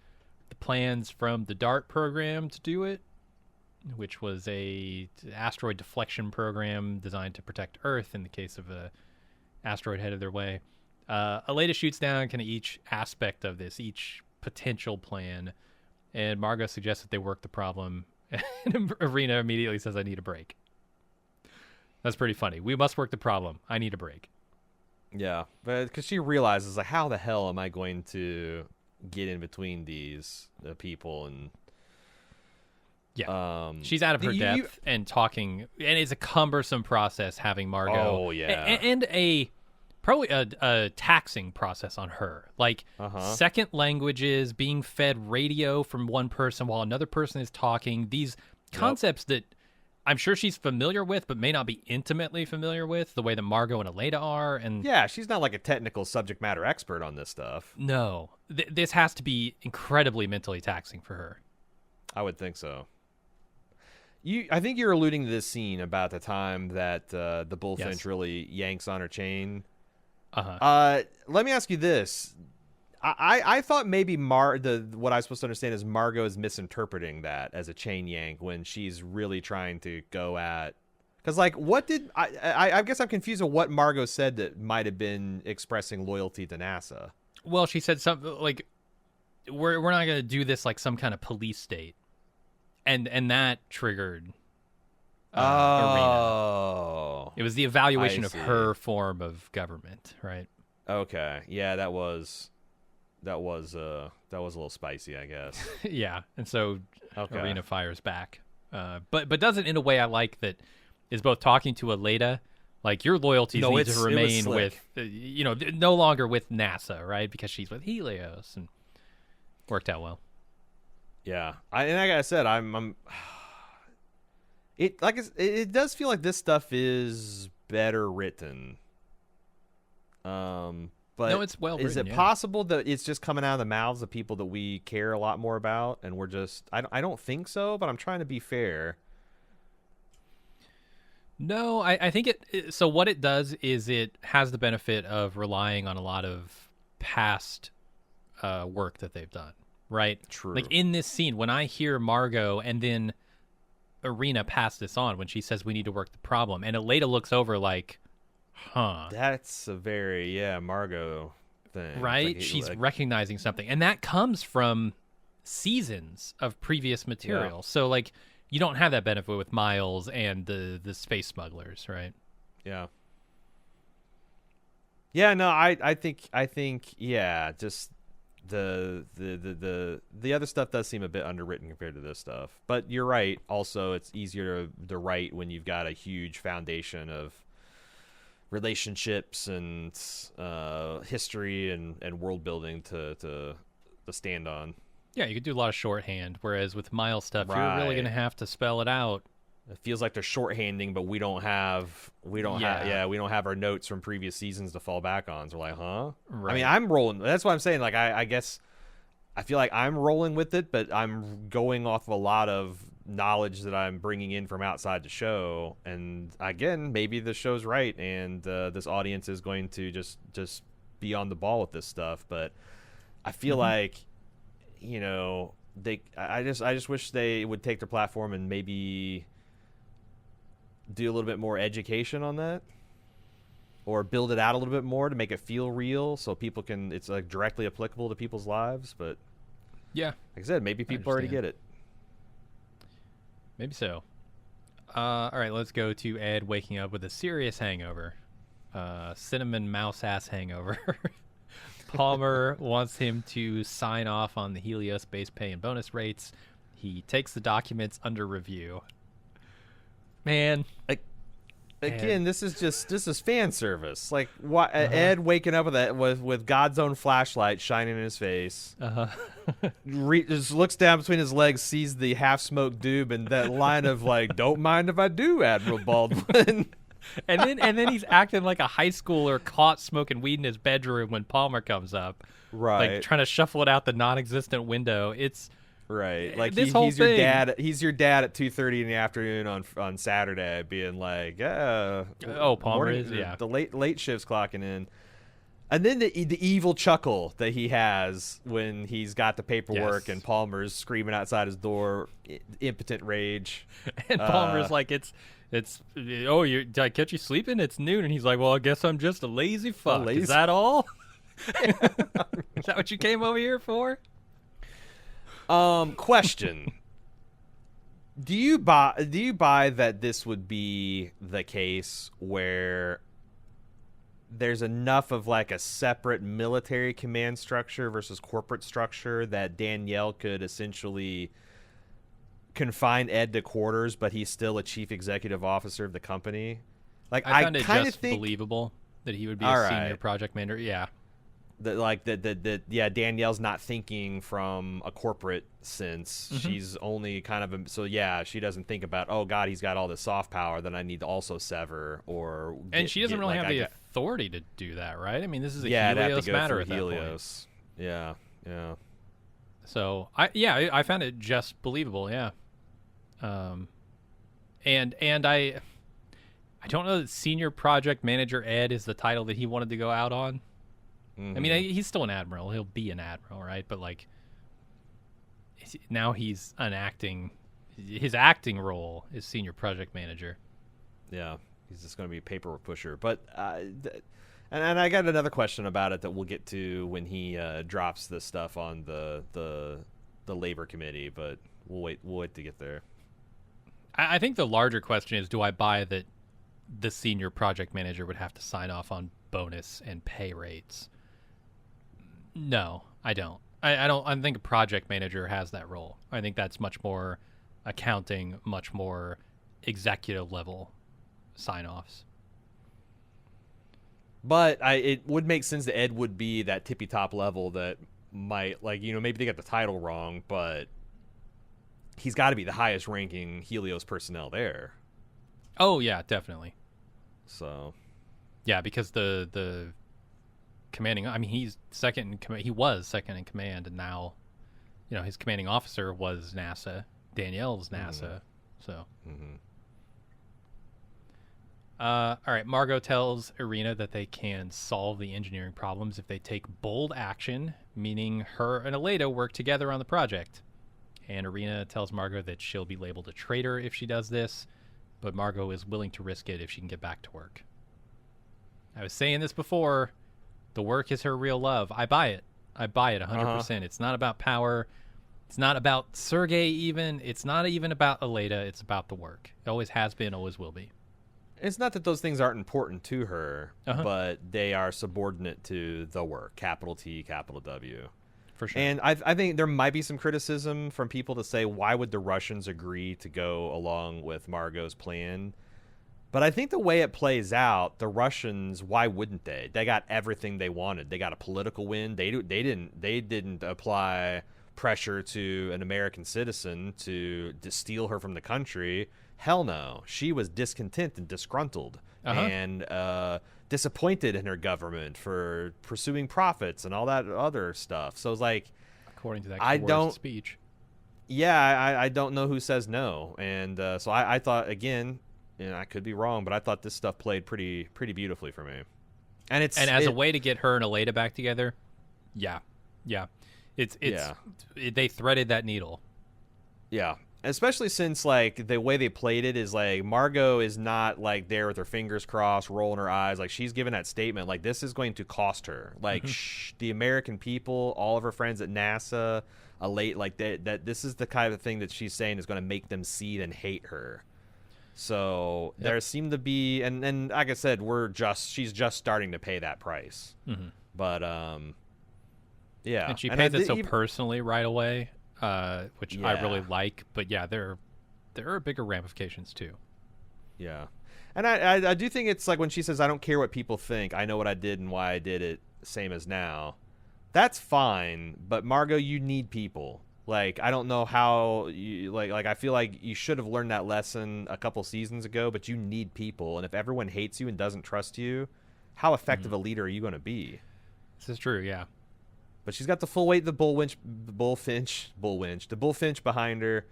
the plans from the DART program to do it, which was a asteroid deflection program designed to protect Earth in the case of a asteroid headed their way. Aleida shoots down kind of each aspect of this, each potential plan, and Margot suggests that they work the problem. And Irina immediately says, I need a break. That's pretty funny. We must work the problem. I need a break. Yeah, but because she realizes, like, how the hell am I going to get in between these people? And yeah, she's out of her depth and talking, and it's a cumbersome process having Margot. Oh, yeah. And probably a taxing process on her. Like, second languages, being fed radio from one person while another person is talking. These concepts that I'm sure she's familiar with, but may not be intimately familiar with, the way that Margot and Aleida are. And yeah, she's not like a technical subject matter expert on this stuff. No. This has to be incredibly mentally taxing for her. I would think so. I think you're alluding to this scene about the time that the bullfinch really yanks on her chain. Let me ask you this. I thought maybe what I was supposed to understand is Margot is misinterpreting that as a chain yank when she's really trying to go at. Because, like, what did I guess I'm confused on what Margot said that might have been expressing loyalty to NASA. Well, she said something like, we're not going to do this like some kind of police state. And that triggered Irina. It was the evaluation of her form of government, right? Okay. Yeah, that was a little spicy, I guess. Yeah, and so Irina fires back, but does it in a way I like, that is both talking to Aleida, like, your loyalties need to remain with, no longer with NASA, right? Because she's with Helios, and worked out well. Yeah, and like I said, it does feel like this stuff is better written. But no, it's well written. Is it possible that it's just coming out of the mouths of people that we care a lot more about, and we're just I don't think so, but I'm trying to be fair. No, I think so what it does is it has the benefit of relying on a lot of past work that they've done. Right? True. Like, in this scene, when I hear Margot and then Irina pass this on, when she says we need to work the problem, and Aleida looks over like, that's a very, Margot thing. Right? Like, she's recognizing something. And that comes from seasons of previous material. Yeah. So, like, you don't have that benefit with Miles and the space smugglers, right? Yeah. Yeah, no, I think, just... The other stuff does seem a bit underwritten compared to this stuff, but you're right. Also, it's easier to write when you've got a huge foundation of relationships and history and world building to stand on. Yeah, you could do a lot of shorthand, whereas with Miles stuff, you're really going to have to spell it out It feels like they're shorthanding, but we don't have we don't have our notes from previous seasons to fall back on. So we're like, huh? Right. I mean, I'm rolling. That's what I'm saying. Like, I guess I feel like I'm rolling with it, but I'm going off of a lot of knowledge that I'm bringing in from outside the show. And again, maybe the show's right, and this audience is going to just be on the ball with this stuff. But I feel like, you know, I just wish they would take their platform and maybe do a little bit more education on that, or build it out a little bit more to make it feel real, so people can, it's like directly applicable to people's lives. But yeah, like I said, maybe people already get it. Maybe so. All right, let's go to Ed waking up with a serious hangover, cinnamon mouse ass hangover. Palmer wants him to sign off on the Helios base pay and bonus rates. He takes the documents under review. Man, again, this is fan service. Like, why Ed waking up with God's own flashlight shining in his face. Just looks down between his legs, sees the half-smoked doob, and that line of like, "Don't mind if I do, Admiral Baldwin." and then he's acting like a high schooler caught smoking weed in his bedroom when Palmer comes up, right? Like trying to shuffle it out the non-existent window. It's right, like this he's your dad. He's your dad at 2:30 in the afternoon on Saturday, being like, "Yeah, Palmer is the late shifts clocking in." And then the evil chuckle that he has when he's got the paperwork and Palmer's screaming outside his door, impotent rage, and Palmer's like, "It's did I catch you sleeping? It's noon." And he's like, "Well, I guess I'm just a lazy fuck. Is that all? Is that what you came over here for?" Question. Do you buy that this would be the case where there's enough of like a separate military command structure versus corporate structure that Danielle could essentially confine Ed to quarters, but he's still a chief executive officer of the company? Like, I found it just think believable that he would be a senior project manager. Yeah. Danielle's not thinking from a corporate sense. She's only kind of she doesn't think about, oh God, he's got all this soft power that I need to also sever, and she doesn't really have the authority to do that, right? I mean, this is a Helios Helios matter at Helios. That point. Yeah. So I found it just believable. Yeah. And I don't know that senior project manager Ed is the title that he wanted to go out on. I mean, he's still an admiral. He'll be an admiral, right? But like, now he's his acting role is senior project manager. Yeah, he's just going to be a paperwork pusher. But and I got another question about it that we'll get to when he drops this stuff on the labor committee. But we'll wait to get there. I think the larger question is, do I buy that the senior project manager would have to sign off on bonus and pay rates? No, I don't. I think a project manager has that role. I think that's much more accounting, much more executive level sign-offs. But it would make sense that Ed would be that tippy top level that might, like, you know, maybe they got the title wrong, but he's got to be the highest ranking Helios personnel there. Oh yeah, definitely. So yeah, because the commanding, I mean, he's second in command. He was second in command, and now, you know, his commanding officer was NASA. Danielle's NASA. So. All right. Margot tells Irina that they can solve the engineering problems if they take bold action, meaning her and Aleida work together on the project. And Irina tells Margot that she'll be labeled a traitor if she does this, but Margot is willing to risk it if she can get back to work. I was saying this before. The work is her real love. I buy it. I buy it 100%. It's not about power. It's not about Sergei even. It's not even about Aleida. It's about the work. It always has been, always will be. It's not that those things aren't important to her, but they are subordinate to the work. Capital T, capital W. For sure. And I think there might be some criticism from people to say, why would the Russians agree to go along with Margot's plan? But I think the way it plays out, the Russians, why wouldn't they? They got everything they wanted. They got a political win. They didn't apply pressure to an American citizen to steal her from the country. Hell no. She was discontent and disgruntled and disappointed in her government for pursuing profits and all that other stuff. So it's like, according to that I don't speech. Yeah, I don't know who says no. And so I thought, again, I could be wrong, but I thought this stuff played pretty beautifully for me. And as a way to get her and Aleida back together, yeah. They threaded that needle. Yeah, especially since like the way they played it is like Margot is not like there with her fingers crossed, rolling her eyes. Like she's given that statement like this is going to cost her. Like the American people, all of her friends at NASA, that this is the kind of thing that she's saying is going to make them see and hate her. So there seemed to be, and like I said, she's just starting to pay that price. But yeah, and she pays it so personally right away, which I really like. But yeah, there are bigger ramifications too. Yeah, and I do think it's like when she says, "I don't care what people think. I know what I did and why I did it. Same as now." That's fine, but Margo, you need people. Like, I don't know how you like I feel like you should have learned that lesson a couple seasons ago, but you need people. And if everyone hates you and doesn't trust you, how effective a leader are you going to be? This is true, yeah. But she's got the full weight of the bullfinch behind her.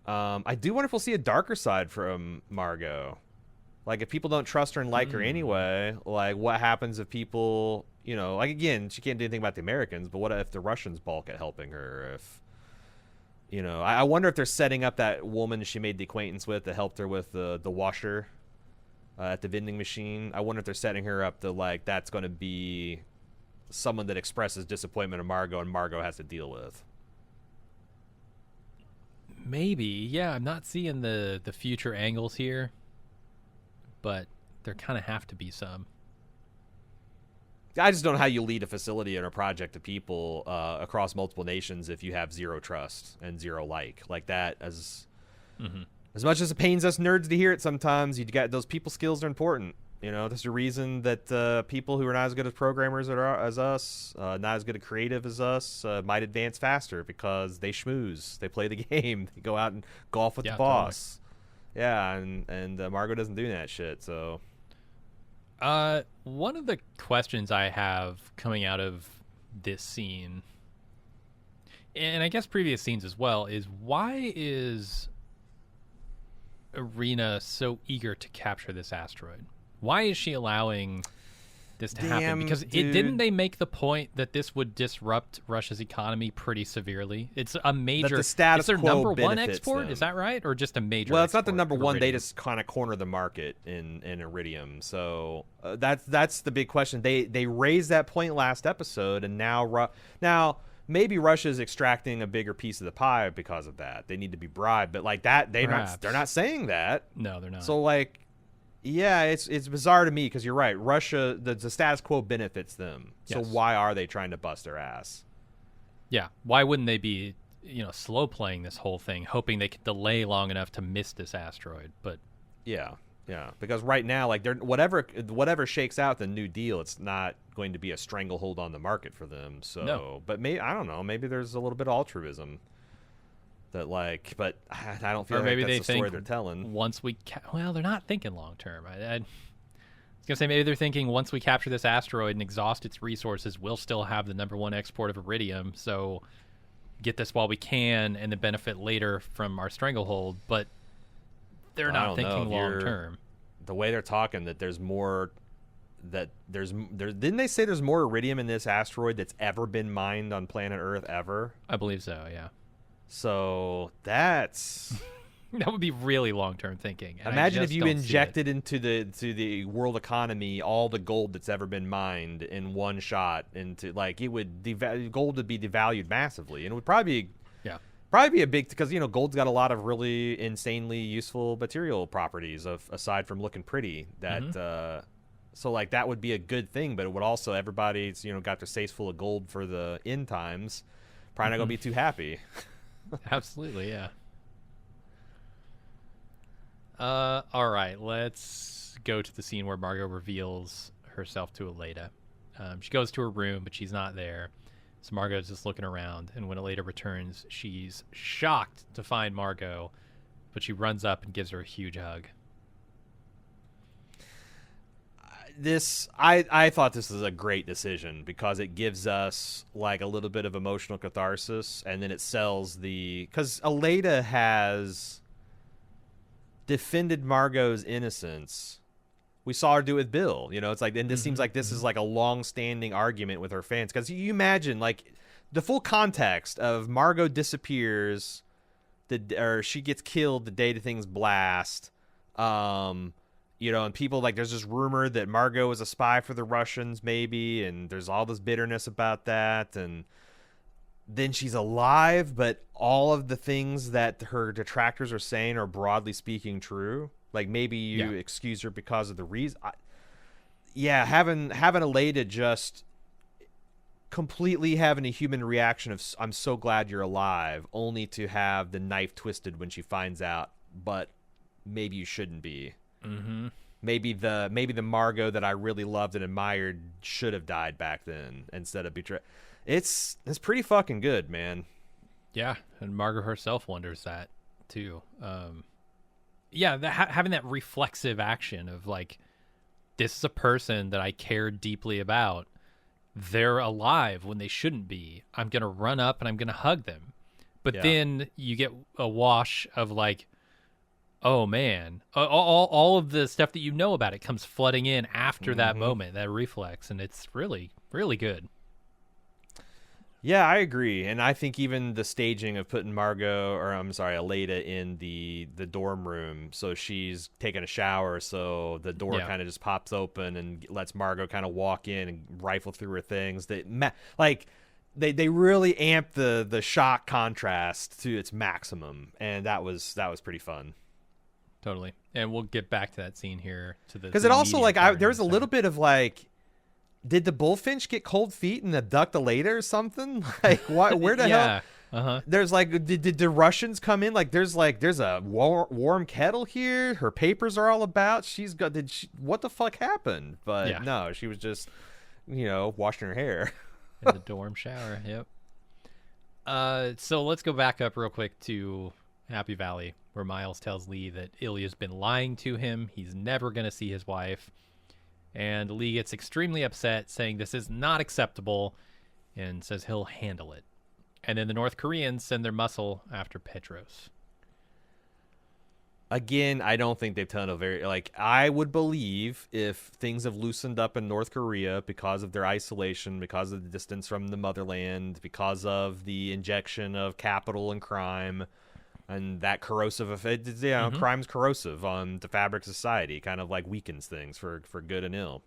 I do wonder if we'll see a darker side from Margo. Like, if people don't trust her and like her anyway, like, what happens if people, like, again, she can't do anything about the Americans, but what if the Russians balk at helping her? If I wonder if they're setting up that woman she made the acquaintance with that helped her with the washer at the vending machine. I wonder if they're setting her up to, like, that's going to be someone that expresses disappointment in Margo and Margo has to deal with. Maybe. Yeah, I'm not seeing the future angles here, but there kind of have to be some. I just don't know how you lead a facility and a project of people across multiple nations if you have zero trust and zero like that. As much as it pains us nerds to hear it sometimes, you got those people skills are important. There's a reason that people who are not as good as programmers as us, not as good at creative as us, might advance faster because they schmooze, they play the game, they go out and golf with the boss. Totally. Yeah, and Margo doesn't do that shit, so... One of the questions I have coming out of this scene, and I guess previous scenes as well, is why is Irina so eager to capture this asteroid? Why is she allowing this to happen? Because didn't they make the point that this would disrupt Russia's economy pretty severely? It's a major. The status is their quo number one benefits export? them. Is that right, or just a major? Well, it's not the number one. Iridium? They just kind of corner the market in iridium. So that's the big question. They raised that point last episode, and now maybe Russia is extracting a bigger piece of the pie because of that. They need to be bribed, but like that, they're not saying that. No, they're not. So like. Yeah, it's bizarre to me because you're right. Russia, the status quo benefits them. So why are they trying to bust their ass? Yeah, why wouldn't they be, slow playing this whole thing, hoping they could delay long enough to miss this asteroid? But yeah, because right now, like they're whatever shakes out the New Deal, it's not going to be a stranglehold on the market for them. So, but I don't know. Maybe there's a little bit of altruism. That but I don't feel like that's the story they're telling. Once we, they're not thinking long term. I was gonna say maybe they're thinking once we capture this asteroid and exhaust its resources, we'll still have the number one export of iridium. So get this while we can, and then benefit later from our stranglehold. But they're not thinking long term. The way they're talking, that there's more. Didn't they say there's more iridium in this asteroid that's ever been mined on planet Earth ever? I believe so. Yeah. So that's that would be really long-term thinking. Imagine if you injected into the world economy all the gold that's ever been mined in one shot. It would gold would be devalued massively, and it would probably be a big because gold's got a lot of really insanely useful material properties aside from looking pretty. That so like that would be a good thing, but it would also everybody's got their safes full of gold for the end times. Probably not gonna be too happy. Absolutely, yeah. All right, let's go to the scene where Margo reveals herself to Aleida. She goes to her room, but she's not there. So Margo's just looking around, and when Aleida returns, she's shocked to find Margo but she runs up and gives her a huge hug. I thought this was a great decision because it gives us like a little bit of emotional catharsis, and then it sells because Aleida has defended Margot's innocence. We saw her do it with Bill. It's like, and this seems like this is like a long-standing argument with her fans, because you imagine like the full context of Margot disappears, or she gets killed the day the things blast. And people like, there's this rumor that Margot was a spy for the Russians, maybe, and there's all this bitterness about that. And then she's alive, but all of the things that her detractors are saying are broadly speaking true. Like, maybe you excuse her because of the reason. Having Aleida just completely having a human reaction of "I'm so glad you're alive," only to have the knife twisted when she finds out, but maybe you shouldn't be. Mm-hmm. Maybe the Margo that I really loved and admired should have died back then instead of betrayed. It's pretty fucking good, man. Yeah, and Margo herself wonders that too. Having that reflexive action of like, this is a person that I care deeply about. They're alive when they shouldn't be. I'm gonna run up and I'm gonna hug them. But then you get a wash of like, oh man, all of the stuff that you know about it comes flooding in after that moment, that reflex, and it's really, really good. Yeah, I agree, and I think even the staging of putting Aleida in the dorm room, so she's taking a shower, so the door kind of just pops open and lets Margo kind of walk in and rifle through her things. They really amp the shock contrast to its maximum, and that was pretty fun. Totally. And we'll get back to that scene here. Because it also, like, there was a little bit of, like, did the bullfinch get cold feet and abduct Aleida or something? Like, where the hell? Uh-huh. There's, like, did the Russians come in? Like, there's a warm kettle here. Her papers are all about. What the fuck happened? But no, she was just, washing her hair. In the dorm shower, yep. So let's go back up real quick to Happy Valley, where Miles tells Lee that Ilya's been lying to him. He's never going to see his wife. And Lee gets extremely upset, saying this is not acceptable, and says he'll handle it. And then the North Koreans send their muscle after Petros. Again, I don't think they've done I would believe if things have loosened up in North Korea because of their isolation, because of the distance from the motherland, because of the injection of capital and crime, and that corrosive effect, crime's corrosive on the fabric of society, kind of like weakens things for good and ill.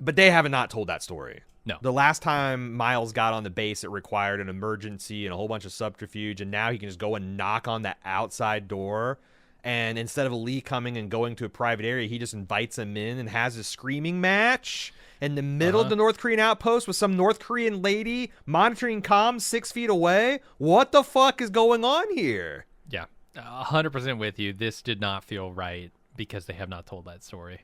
But they haven't not told that story. No. The last time Miles got on the base, it required an emergency and a whole bunch of subterfuge, and now he can just go and knock on that outside door, and instead of Lee coming and going to a private area, he just invites him in and has a screaming match in the middle of the North Korean outpost with some North Korean lady monitoring comms 6 feet away. What the fuck is going on here? Yeah, 100% with you. This did not feel right because they have not told that story.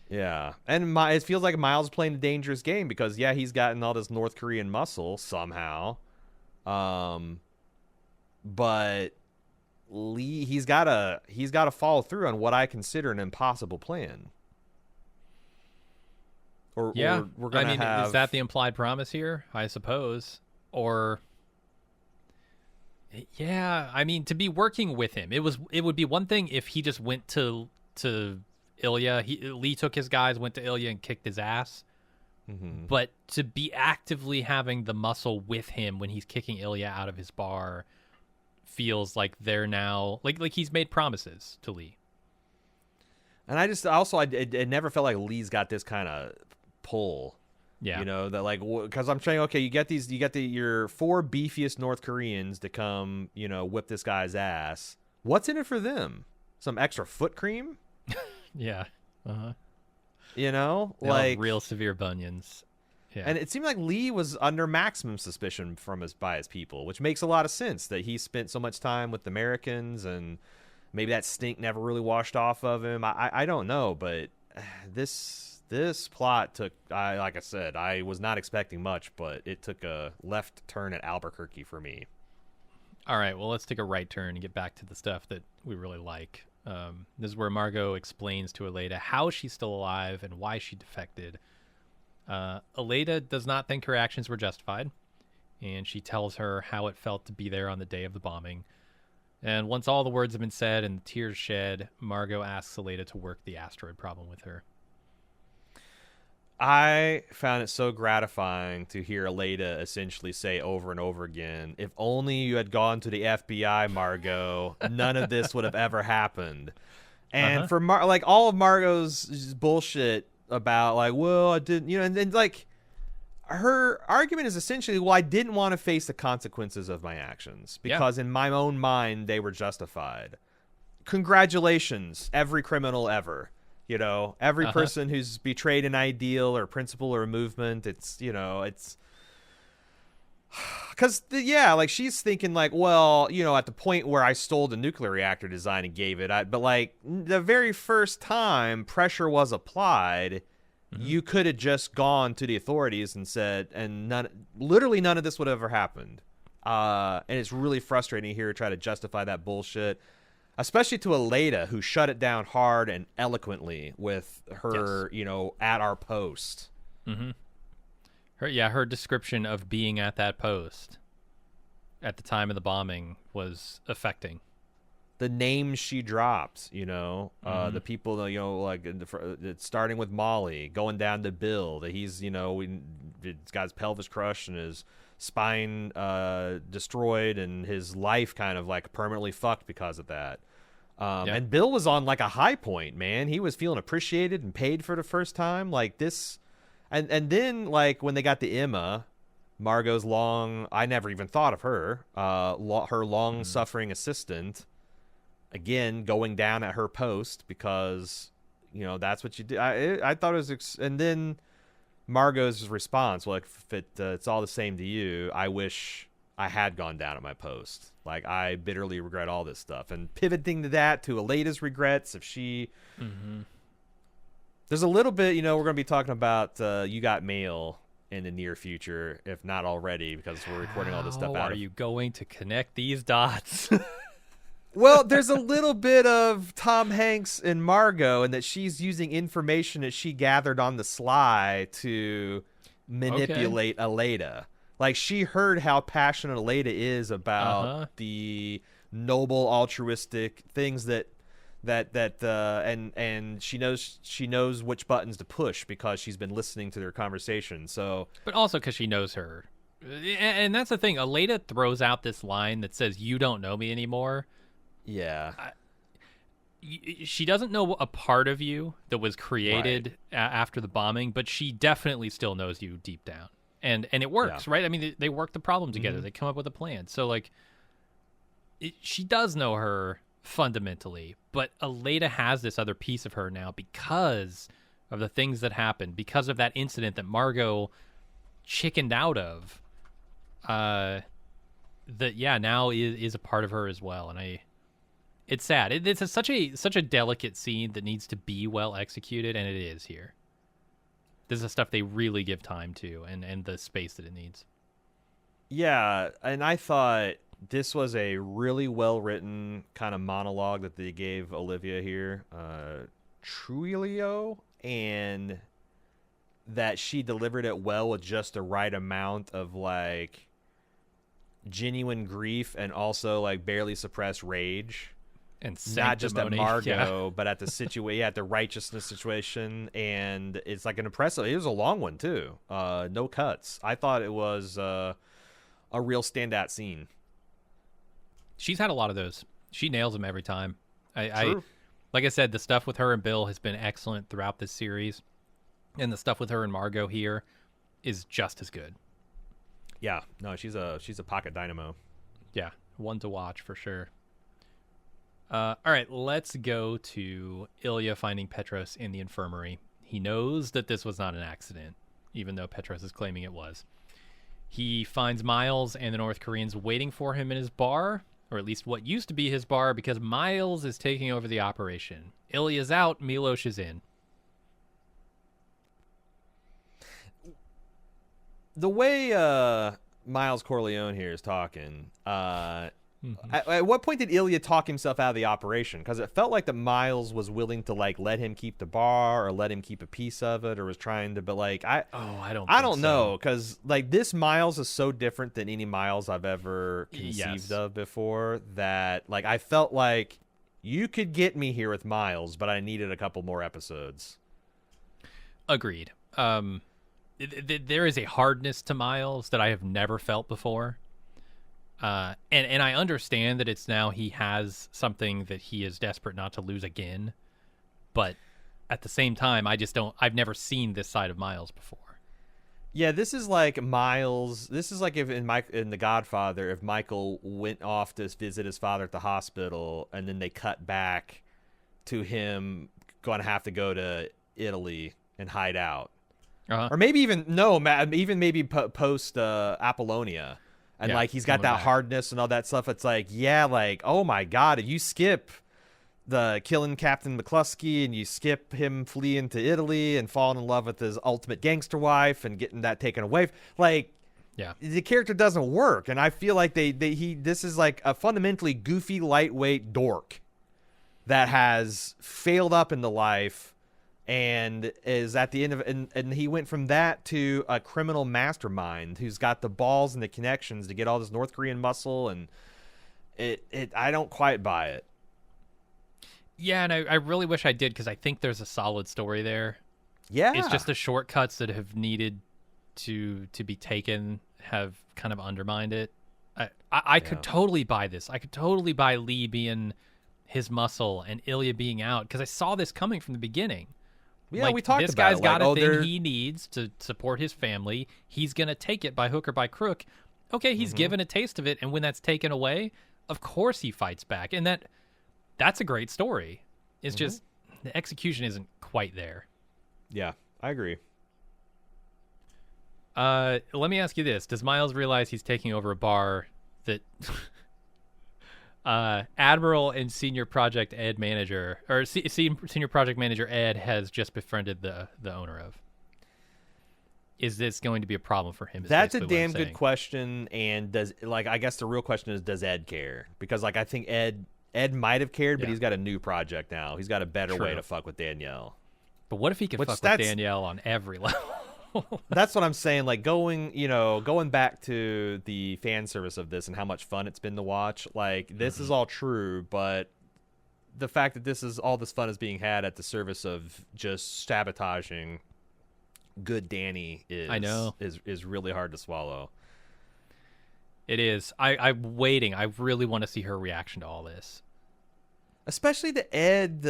Yeah, and it feels like Miles playing a dangerous game because, he's gotten all this North Korean muscle somehow. But Lee, he's got to follow through on what I consider an impossible plan. Or we're gonna have... is that the implied promise here? I suppose. Or, to be working with him, it would be one thing if he just went to Ilya. Lee took his guys, went to Ilya, and kicked his ass. Mm-hmm. But to be actively having the muscle with him when he's kicking Ilya out of his bar feels like they're now like he's made promises to Lee. And I it never felt like Lee's got this kind of pull. Yeah, that like, because I'm saying, okay, you get your 4 beefiest North Koreans to come, whip this guy's ass. What's in it for them? Some extra foot cream? Yeah. Like real severe bunions. Yeah. And it seemed like Lee was under maximum suspicion by his people, which makes a lot of sense that he spent so much time with the Americans, and maybe that stink never really washed off of him. I don't know, but this plot took, like I said, I was not expecting much, but it took a left turn at Albuquerque for me. All right, well, let's take a right turn and get back to the stuff that we really like. This is where Margot explains to Aleida how she's still alive and why she defected. Aleida does not think her actions were justified, and she tells her how it felt to be there on the day of the bombing. And once all the words have been said and the tears shed, Margot asks Aleida to work the asteroid problem with her. I found it so gratifying to hear Aleida essentially say over and over again, if only you had gone to the FBI, Margot, none of this would have ever happened. And for like all of Margot's just bullshit about like, well, I didn't, and like her argument is essentially, well, I didn't want to face the consequences of my actions because in my own mind, they were justified. Congratulations, every criminal ever. Every person who's betrayed an ideal or principle or a movement, it's because, like she's thinking like, well, at the point where I stole the nuclear reactor design and gave it, but like the very first time pressure was applied, you could have just gone to the authorities and said, and literally none of this would have ever happened. And it's really frustrating here to try to justify that bullshit. Especially to Aleida, who shut it down hard and eloquently with her, at our post. Her description of being at that post at the time of the bombing was affecting. The names she dropped, the people, like starting with Molly, going down to Bill, that he's, he's got his pelvis crushed and his spine destroyed and his life kind of like permanently fucked because of that. And Bill was on like a high point, man. He was feeling appreciated and paid for the first time. Like this, and then like when they got the Emma, Margot's I never even thought of her, her long suffering assistant, again going down at her post because that's what you do. I thought it was, and then Margot's response, well, if it's all the same to you, I wish I had gone down at my post. Like, I bitterly regret all this stuff. And pivoting to that, to Aleida's regrets, if she... There's a little bit, we're going to be talking about You Got Mail in the near future, if not already, because we're recording all this stuff out. How are you going to connect these dots? Well, there's a little bit of Tom Hanks and Margo, and that she's using information that she gathered on the sly to manipulate Aleida. Like, she heard how passionate Aleida is about the noble, altruistic things and she knows which buttons to push because she's been listening to their conversation. So, but also because she knows her, and that's the thing. Aleida throws out this line that says, "You don't know me anymore." Yeah. She doesn't know a part of you that was created after the bombing, but she definitely still knows you deep down. And it works, right? I mean, they work the problem together. They come up with a plan. So, like, she does know her fundamentally, but Aleida has this other piece of her now because of the things that happened, because of that incident that Margo chickened out of. Now is a part of her as well, and it's sad. It's such a delicate scene that needs to be well executed, and it is here. This is the stuff they really give time to and the space that it needs. Yeah, and I thought this was a really well-written kind of monologue that they gave Olivia here, Trujillo, and that she delivered it well with just the right amount of, like, genuine grief and also, like, barely suppressed rage. And not just at Margo, yeah. but at the at the righteousness situation, and it's like an impressive. It was a long one too. No cuts. I thought it was a real standout scene. She's had a lot of those. She nails them every time. True. Like I said, the stuff with her and Bill has been excellent throughout this series, and the stuff with her and Margo here is just as good. Yeah, no, she's a pocket dynamo. Yeah, one to watch for sure. All right, let's go to Ilya finding Petros in the infirmary. He knows that this was not an accident, even though Petros is claiming it was. He finds Miles and the North Koreans waiting for him in his bar, or at least what used to be his bar, because Miles is taking over the operation. Ilya's out, Milos is in. The way Miles Corleone here is talking, Mm-hmm. At what point did Ilya talk himself out of the operation? Because it felt like that Miles was willing to like let him keep the bar or let him keep a piece of it, or was trying to. But like I don't I think don't so. know, because like this Miles is so different than any Miles I've ever conceived Yes. of before. That like I felt like you could get me here with Miles, but I needed a couple more episodes. Agreed. There is a hardness to Miles that I have never felt before. And I understand that it's now he has something that he is desperate not to lose again, but at the same time, I've never seen this side of Miles before. Yeah, this is like Miles. This is like if in The Godfather, if Michael went off to visit his father at the hospital, and then they cut back to him going to have to go to Italy and hide out, or maybe even maybe post Apollonia. And, yeah, like, he's got that hardness and all that stuff. It's like, yeah, like, oh, my God, if you skip the killing Captain McCluskey and you skip him fleeing to Italy and falling in love with his ultimate gangster wife and getting that taken away, like, yeah, the character doesn't work. And I feel like this is, like, a fundamentally goofy, lightweight dork that has failed up in the life and is at the end of and he went from that to a criminal mastermind who's got the balls and the connections to get all this North Korean muscle, and I don't quite buy it. Yeah, and I really wish I did, because I think there's a solid story there. Yeah, it's just the shortcuts that have needed to be taken have kind of undermined it. I could totally buy this. I could totally buy Lee being his muscle and Ilya being out, because I saw this coming from the beginning. Yeah, like, we talked this about guy's it. got like, a thing he needs to support his family. He's going to take it by hook or by crook. Okay, he's given a taste of it, and when that's taken away, of course he fights back. And that's a great story. It's just the execution isn't quite there. Yeah, I agree. Let me ask you this. Does Miles realize he's taking over a bar that Admiral and Senior Project Ed manager, or Senior Project Manager Ed, has just befriended the owner of? Is this going to be a problem for him? That's a damn good question. And I guess the real question is, does Ed care? Because like I think Ed might have cared, but he's got a new project now. He's got a better way to fuck with Danielle. But what if he could fuck with Danielle on every level? That's what I'm saying. Like going back to the fan service of this and how much fun it's been to watch. Like this is all true, but the fact that all this fun is being had at the service of just sabotaging good Danny is really hard to swallow. It is. I'm waiting. I really want to see her reaction to all this, especially the Ed.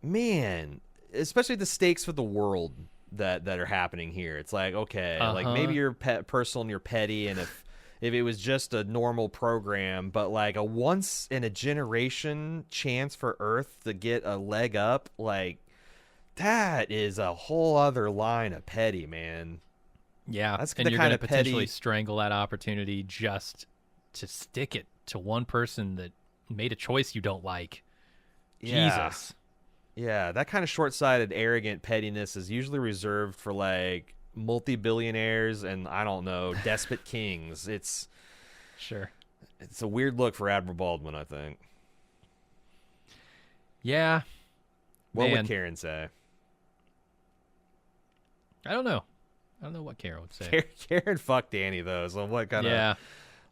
Man. Especially the stakes for the world that are happening here. It's like, okay, like maybe you're personal and you're petty, and if it was just a normal program, but like a once in a generation chance for Earth to get a leg up, like that is a whole other line of petty, man. Yeah, that's and the you're kind going of to potentially strangle that opportunity just to stick it to one person that made a choice you don't like. Yeah. Jesus. Yeah, that kind of short-sighted, arrogant pettiness is usually reserved for like multi-billionaires and I don't know, despot kings. It's a weird look for Admiral Baldwin, I think. Yeah. What would Karen say? I don't know what Karen would say. Karen fucked Danny though, so what kind of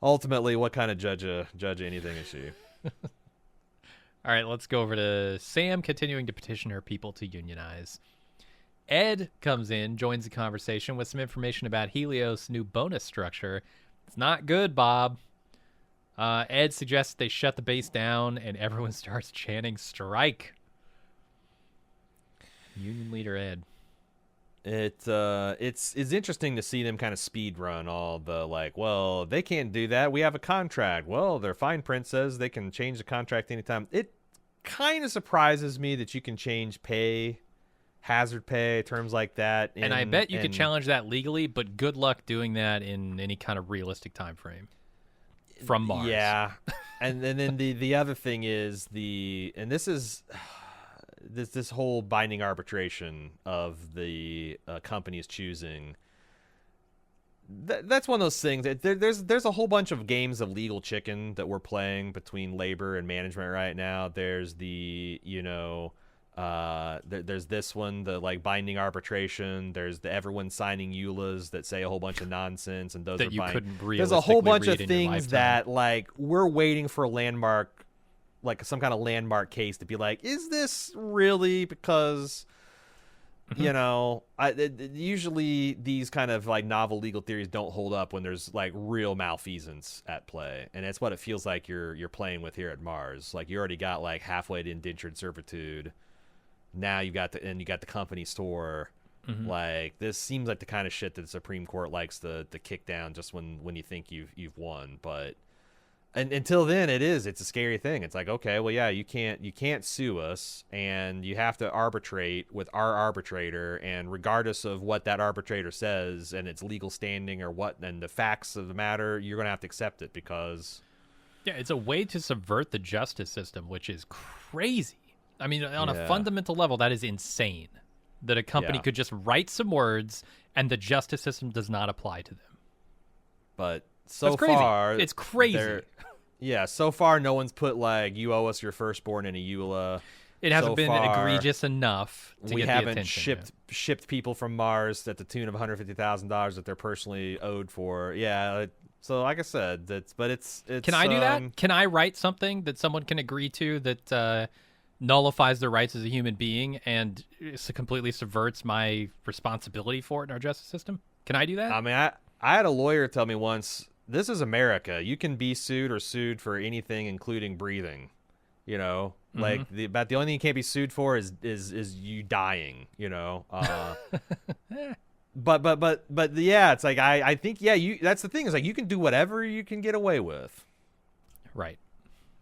ultimately what kind of judge anything is she? All right, let's go over to Sam continuing to petition her people to unionize. Ed comes in, joins the conversation with some information about Helios' new bonus structure. It's not good, Bob. Ed suggests they shut the base down, and everyone starts chanting strike. Union leader Ed. It's interesting to see them kind of speed run all the like, well, they can't do that. We have a contract. Well, their fine print says they can change the contract anytime. It kind of surprises me that you can change pay, hazard pay, terms like that. And I bet you could challenge that legally, but good luck doing that in any kind of realistic time frame from Mars. Yeah. and then the other thing is this is this whole binding arbitration of the companies choosing. that's one of those things. There's a whole bunch of games of legal chicken that we're playing between labor and management right now. There's the there's this one, the like binding arbitration. There's the everyone signing EULAs that say a whole bunch of nonsense, and those that are you couldn't realistically There's a whole bunch of read in your things lifetime. that like we're waiting for a landmark, like some kind of landmark case to be like, is this really? Because usually these kind of like novel legal theories don't hold up when there's like real malfeasance at play, and that's what it feels like you're playing with here at Mars. Like you already got like halfway to indentured servitude. Now you got the company store. Like this seems like the kind of shit that the Supreme Court likes to kick down just when you think you've won, but. And until then, it's a scary thing. It's like, okay, well, yeah, you can't sue us, and you have to arbitrate with our arbitrator, and regardless of what that arbitrator says and its legal standing or what and the facts of the matter, you're gonna have to accept it because it's a way to subvert the justice system, which is crazy. I mean, on a fundamental level, that is insane. That a company could just write some words and the justice system does not apply to them. But so far, it's crazy. So far, no one's put like you owe us your firstborn in a EULA. It hasn't been egregious enough to get the attention. We haven't shipped people from Mars at the tune of $150,000 that they're personally owed for. Yeah. So like I said, it's. Can I do that? Can I write something that someone can agree to that nullifies their rights as a human being and completely subverts my responsibility for it in our justice system? Can I do that? I mean, I had a lawyer tell me once, this is America. You can be sued for anything, including breathing. Like the only thing you can't be sued for is you dying. But yeah, it's like I think that's the thing, is like you can do whatever you can get away with. Right,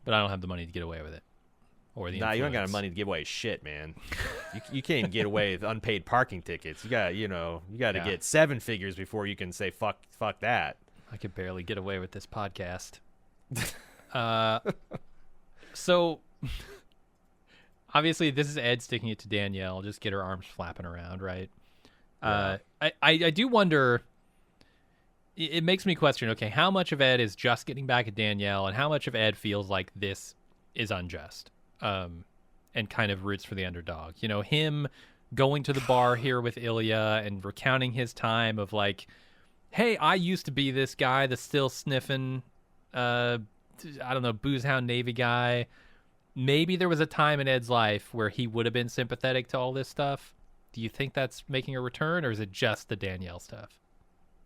but I don't have the money to get away with it. Or the you don't got money to give away shit, man. you can't even get away with unpaid parking tickets. You got to get 7 figures before you can say fuck that. I could barely get away with this podcast. So obviously this is Ed sticking it to Danielle, just get her arms flapping around, right? Yeah. I do wonder, it makes me question, okay, how much of Ed is just getting back at Danielle and how much of Ed feels like this is unjust? And kind of roots for the underdog. Him going to the bar here with Ilya and recounting his time of like, hey, I used to be this guy that's still sniffing, I don't know, booze hound Navy guy. Maybe there was a time in Ed's life where he would have been sympathetic to all this stuff. Do you think that's making a return, or is it just the Danielle stuff?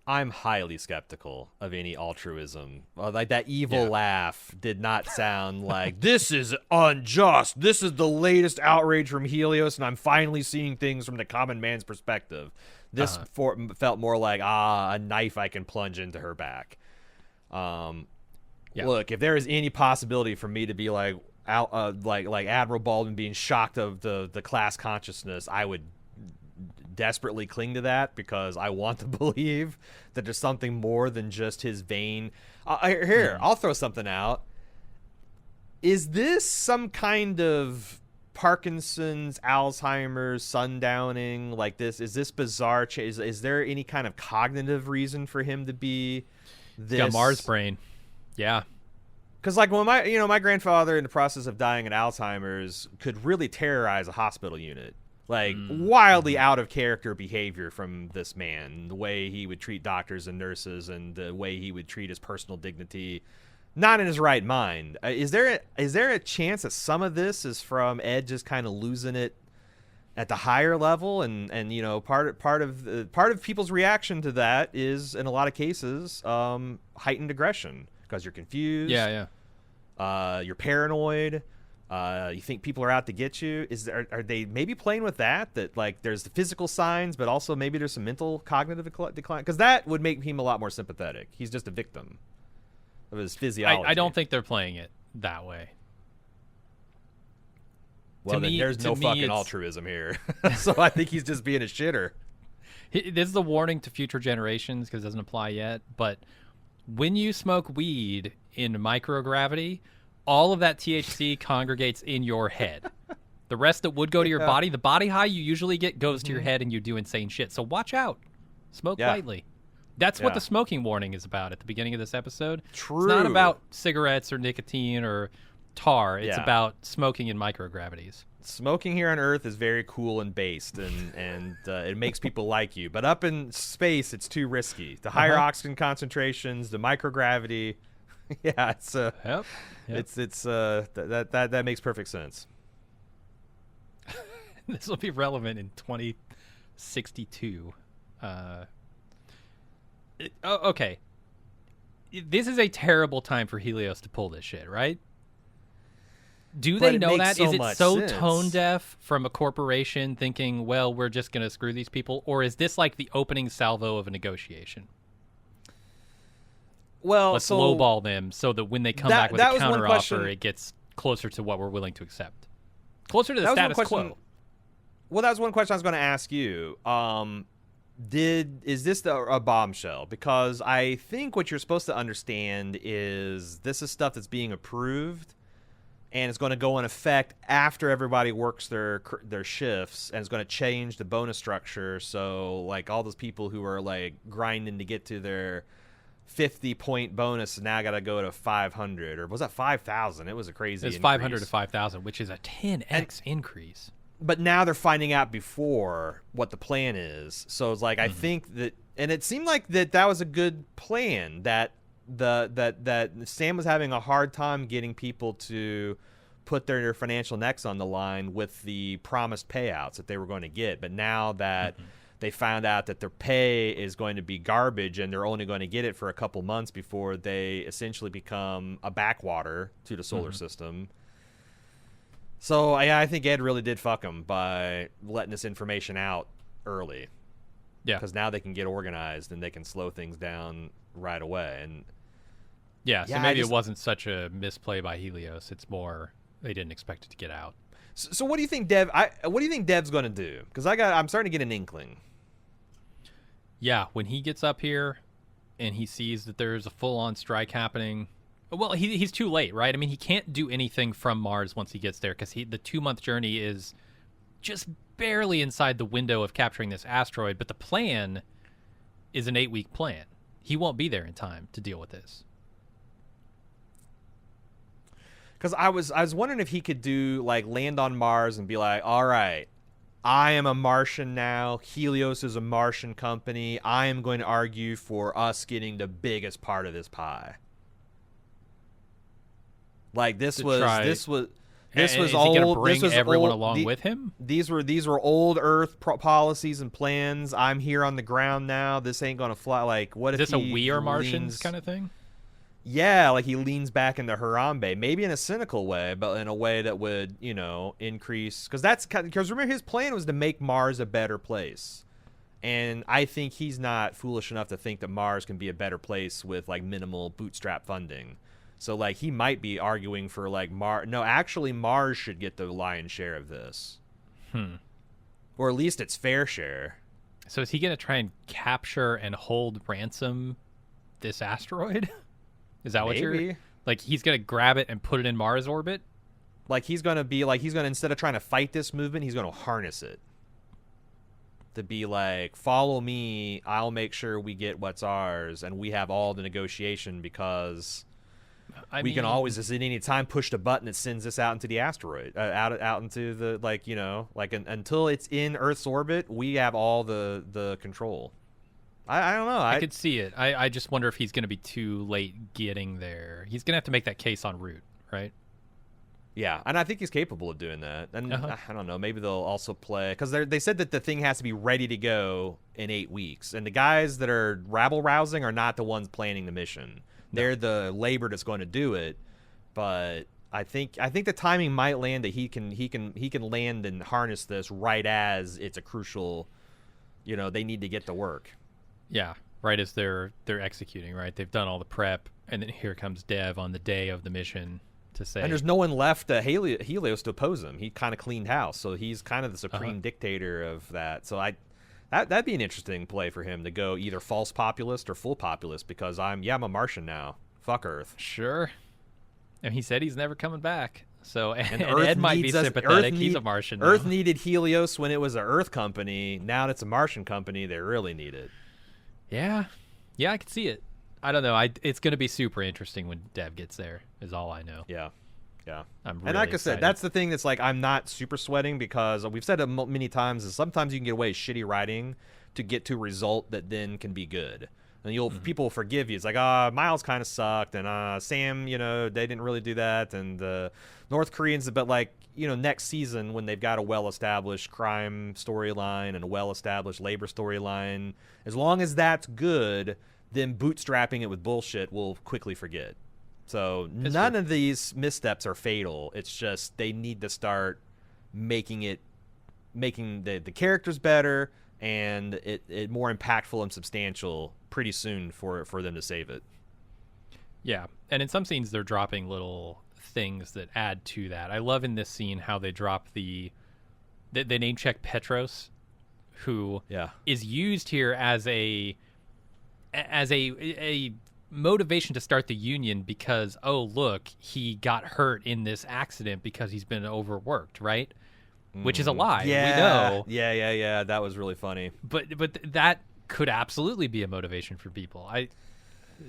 I'm highly skeptical of any altruism. Like that evil laugh did not sound like, this is unjust. This is the latest outrage from Helios, and I'm finally seeing things from the common man's perspective. This felt more like, a knife I can plunge into her back. Look, if there is any possibility for me to be like Admiral Baldwin being shocked of the class consciousness, I would desperately cling to that because I want to believe that there's something more than just his vain. I'll throw something out. Is this some kind of Parkinson's, Alzheimer's, sundowning like this? Is this bizarre? Is there any kind of cognitive reason for him to be this? Got Mars brain. Yeah. Because like when my grandfather in the process of dying of Alzheimer's could really terrorize a hospital unit. Like wildly out of character behavior from this man, the way he would treat doctors and nurses and the way he would treat his personal dignity, not in his right mind. Is there a chance that some of this is from Ed just kind of losing it at the higher level, and part of people's reaction to that is in a lot of cases heightened aggression because you're confused. You're paranoid. You think people are out to get you? Are they maybe playing with that like there's the physical signs, but also maybe there's some mental cognitive decline? Because that would make him a lot more sympathetic. He's just a victim of his physiology. I don't think they're playing it that way. Well, then there's no fucking altruism here. So I think he's just being a shitter. This is a warning to future generations because it doesn't apply yet. But when you smoke weed in microgravity, all of that THC congregates in your head. The rest that would go to your body, the body high you usually get goes to your head and you do insane shit. So watch out. Smoke lightly. That's what Yeah. the smoking warning is about at the beginning of this episode. True. It's not about cigarettes or nicotine or tar. It's Yeah. about smoking in microgravities. Smoking here on Earth is very cool and based, and it makes people like you. But up in space, it's too risky. The higher oxygen concentrations, the microgravity. Yeah, it's Yep. that makes perfect sense. This will be relevant in 2062. Okay. This is a terrible time for Helios to pull this shit, right? Do But they it know makes that? so Is it much so sense. tone deaf from a corporation thinking, well, we're just going to screw these people? Or is this like the opening salvo of a negotiation? Well, Let's so lowball them so that when they come that- back with that a was one counteroffer, question- it gets closer to what we're willing to accept. Closer to the That was one status question- quo. Well, that was one question I was going to ask you. Is this a bombshell? Because I think what you're supposed to understand is this is stuff that's being approved, and it's going to go in effect after everybody works their shifts, and it's going to change the bonus structure. So, like, all those people who are like grinding to get to their 50-point bonus now got to go to 500, or was that 5,000? It was a crazy. It's 500 to increase. 5,000, which is a 10x increase. But now they're finding out before what the plan is. So it's like I think that, and it seemed like that was a good plan. That that Sam was having a hard time getting people to put their financial necks on the line with the promised payouts that they were going to get. But now that they found out that their pay is going to be garbage and they're only going to get it for a couple months before they essentially become a backwater to the solar system. So I think Ed really did fuck him by letting this information out early. Yeah. Because now they can get organized and they can slow things down right away. And Yeah, so Yeah, I maybe just- it wasn't such a misplay by Helios. It's more they didn't expect it to get out. so what do you think what do you think Dev's going to do? Because I'm starting to get an inkling. Yeah, when he gets up here and he sees that there's a full-on strike happening, well, he's too late, right? I mean, he can't do anything from Mars once he gets there because the 2-month journey is just barely inside the window of capturing this asteroid, but the plan is an 8-week plan. He won't be there in time to deal with this. Because I was wondering if he could do like land on Mars and be like, all right, I am a Martian now. Helios is a Martian company. I am going to argue for us getting the biggest part of this pie. Like this To was try- this was And this was is he going to old. bring This was everyone old, along with him? These were old Earth policies and plans. I'm here on the ground now. This ain't gonna fly. Like what Is if this a he we are Martians leans- kind of thing? Yeah, like he leans back into Harambe, maybe in a cynical way, but in a way that would, increase. Because remember, his plan was to make Mars a better place. And I think he's not foolish enough to think that Mars can be a better place with, like, minimal bootstrap funding. So, like, he might be arguing for, like, No, actually, Mars should get the lion's share of this. Or at least its fair share. So is he going to try and capture and hold ransom this asteroid? Is that what you're... Maybe. Like, he's going to grab it and put it in Mars orbit? Like, he's going to, instead of trying to fight this movement, he's going to harness it. To be like, follow me, I'll make sure we get what's ours, and we have all the negotiation because we can always, at any time, push the button that sends this out into the asteroid, out into the, until it's in Earth's orbit, we have all the control. I don't know. I could see it. I just wonder if he's going to be too late getting there. He's going to have to make that case en route, right? Yeah, and I think he's capable of doing that. And I don't know, maybe they'll also play, because they said that the thing has to be ready to go in 8 weeks. And the guys that are rabble-rousing are not the ones planning the mission. They're the labor that's going to do it. But I think the timing might land that he can land and harness this right as it's a crucial, they need to get to work. Yeah, right as they're executing, right? They've done all the prep, and then here comes Dev on the day of the mission to say... And there's no one left, Helios, to oppose him. He kind of cleaned house, so he's kind of the supreme dictator of that. So that'd be an interesting play for him to go either false populist or full populist, because I'm a Martian now. Fuck Earth. Sure. And he said he's never coming back. So and Earth Ed might be needs us- sympathetic. Earth He's need- a Martian now. Earth needed Helios when it was an Earth company. Now that it's a Martian company, they really need it. Yeah. Yeah, I can see it. I don't know. It's going to be super interesting when Dev gets there, is all I know. Yeah. Yeah. I'm really and like excited. I said, that's the thing that's like I'm not super sweating because we've said it many times is sometimes you can get away with shitty writing to get to a result that then can be good. And people will forgive you. It's like, Miles kind of sucked, and Sam, they didn't really do that, and the North Koreans, but like, next season when they've got a well-established crime storyline and a well-established labor storyline, as long as that's good, then bootstrapping it with bullshit we'll quickly forget. So none of these missteps are fatal. It's just they need to start making the characters better and it more impactful and substantial pretty soon for them to save it. Yeah, and in some scenes they're dropping little things that add to that. I love in this scene how they drop they name check Petros, who is used here as a motivation to start the union because, oh, look, he got hurt in this accident because he's been overworked, right? Which is a lie. Yeah. We know. Yeah. That was really funny. But that could absolutely be a motivation for people.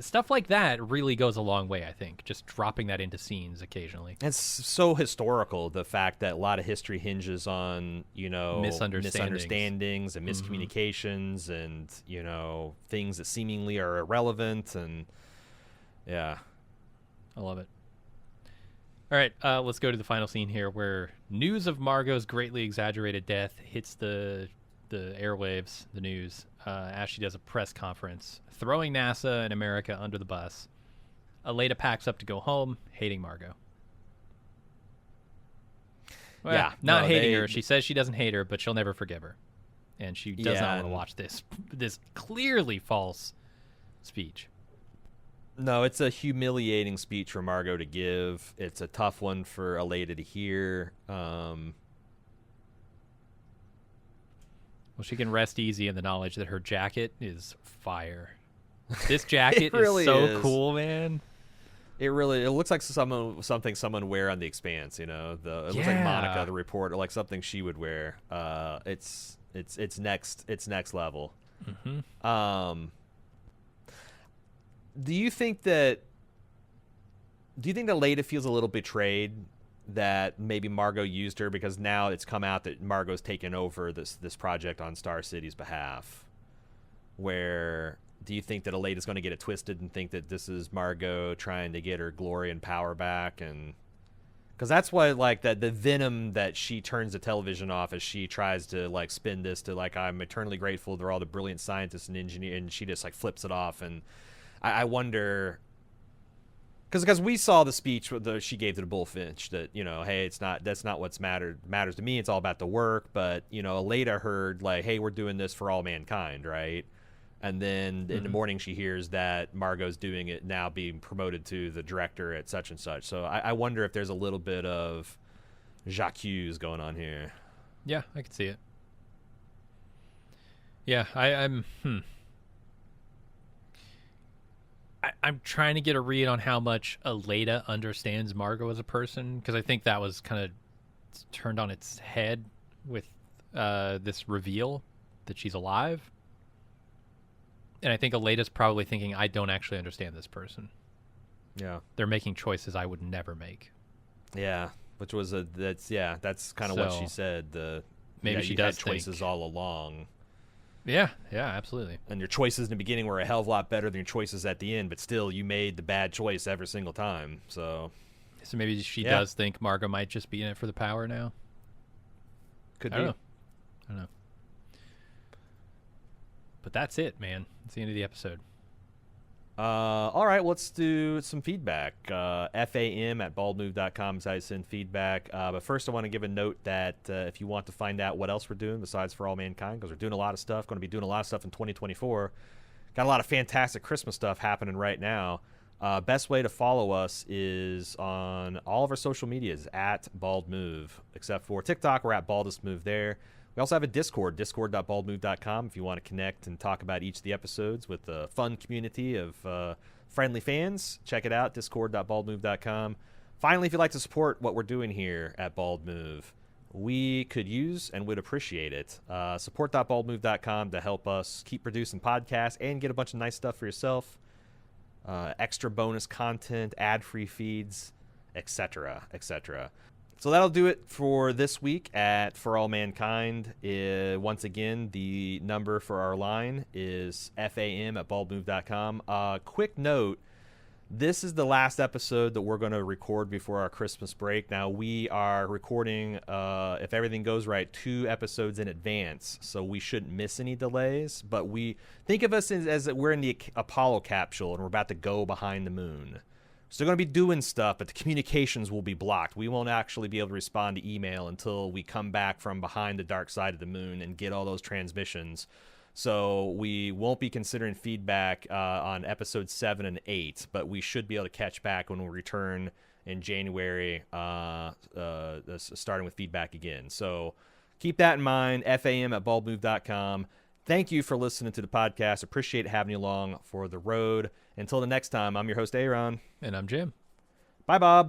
Stuff like that really goes a long way, I think, just dropping that into scenes occasionally. It's so historical, the fact that a lot of history hinges on, misunderstandings and miscommunications and, things that seemingly are irrelevant. And, yeah. I love it. All right, let's go to the final scene here where news of Margot's greatly exaggerated death hits the airwaves, the news, as she does a press conference, throwing NASA and America under the bus. Aleida packs up to go home, hating Margo. Well, not hating her. She says she doesn't hate her, but she'll never forgive her. And she does not want to watch this clearly false speech. No, it's a humiliating speech for Margo to give. It's a tough one for Aleida to hear. Well, she can rest easy in the knowledge that her jacket is fire. This jacket really is so is. Cool, man. It looks like something someone wear on The Expanse. It looks like Monica, the reporter, like something she would wear. It's next level. Mm-hmm. Do you think that Aleida feels a little betrayed that maybe Margo used her because now it's come out that Margo's taken over this project on Star City's behalf? Where do you think that Aleida's going to get it twisted and think that this is Margo trying to get her glory and power back? And because that's why, like, the venom that she turns the television off as she tries to like spin this to like, I'm eternally grateful to all the brilliant scientists and engineers, and she just like flips it off. And I wonder, because we saw the speech she gave to the Bullfinch that, hey, that's not what's matters to me. It's all about the work. But, Aleida heard like, hey, we're doing this for all mankind, right? And then in the morning she hears that Margot's doing it now, being promoted to the director at such and such. So I wonder if there's a little bit of j'accuse going on here. Yeah, I can see it. Yeah, I'm trying to get a read on how much Aleida understands Margo as a person, because I think that was kind of turned on its head with this reveal that she's alive. And I think Aleida's probably thinking, I don't actually understand this person. Yeah. They're making choices I would never make. Yeah, which was that's kind of what she said. Maybe she does had choices all along. Yeah, absolutely. And your choices in the beginning were a hell of a lot better than your choices at the end, but still you made the bad choice every single time. So maybe she does think Margo might just be in it for the power now. Could be. I don't know. But that's it, man. It's the end of the episode. All right, let's do some feedback. FAM@baldmove.com is how you send feedback. But first, I want to give a note that if you want to find out what else we're doing besides For All Mankind, because we're doing a lot of stuff, going to be doing a lot of stuff in 2024. Got a lot of fantastic Christmas stuff happening right now. Best way to follow us is on all of our social medias at BaldMove, except for TikTok. We're at BaldestMove there. We also have a Discord, discord.baldmove.com, if you want to connect and talk about each of the episodes with a fun community of friendly fans. Check it out, discord.baldmove.com. Finally, if you'd like to support what we're doing here at Bald Move, we could use and would appreciate it. Support.baldmove.com to help us keep producing podcasts and get a bunch of nice stuff for yourself. Extra bonus content, ad-free feeds, etc., etc. So that'll do it for this week at For All Mankind. Once again, the number for our line is FAM@baldmove.com. Quick note, this is the last episode that we're going to record before our Christmas break. Now, we are recording, if everything goes right, 2 episodes in advance, so we shouldn't miss any delays. But we think of us as we're in the Apollo capsule and we're about to go behind the moon. So they're going to be doing stuff, but the communications will be blocked. We won't actually be able to respond to email until we come back from behind the dark side of the moon and get all those transmissions. So we won't be considering feedback on episodes 7 and 8, but we should be able to catch back when we return in January, starting with feedback again. So keep that in mind, FAM@baldmove.com. Thank you for listening to the podcast. Appreciate having you along for the road. Until the next time, I'm your host, A.Ron. And I'm Jim. Bye, Bob.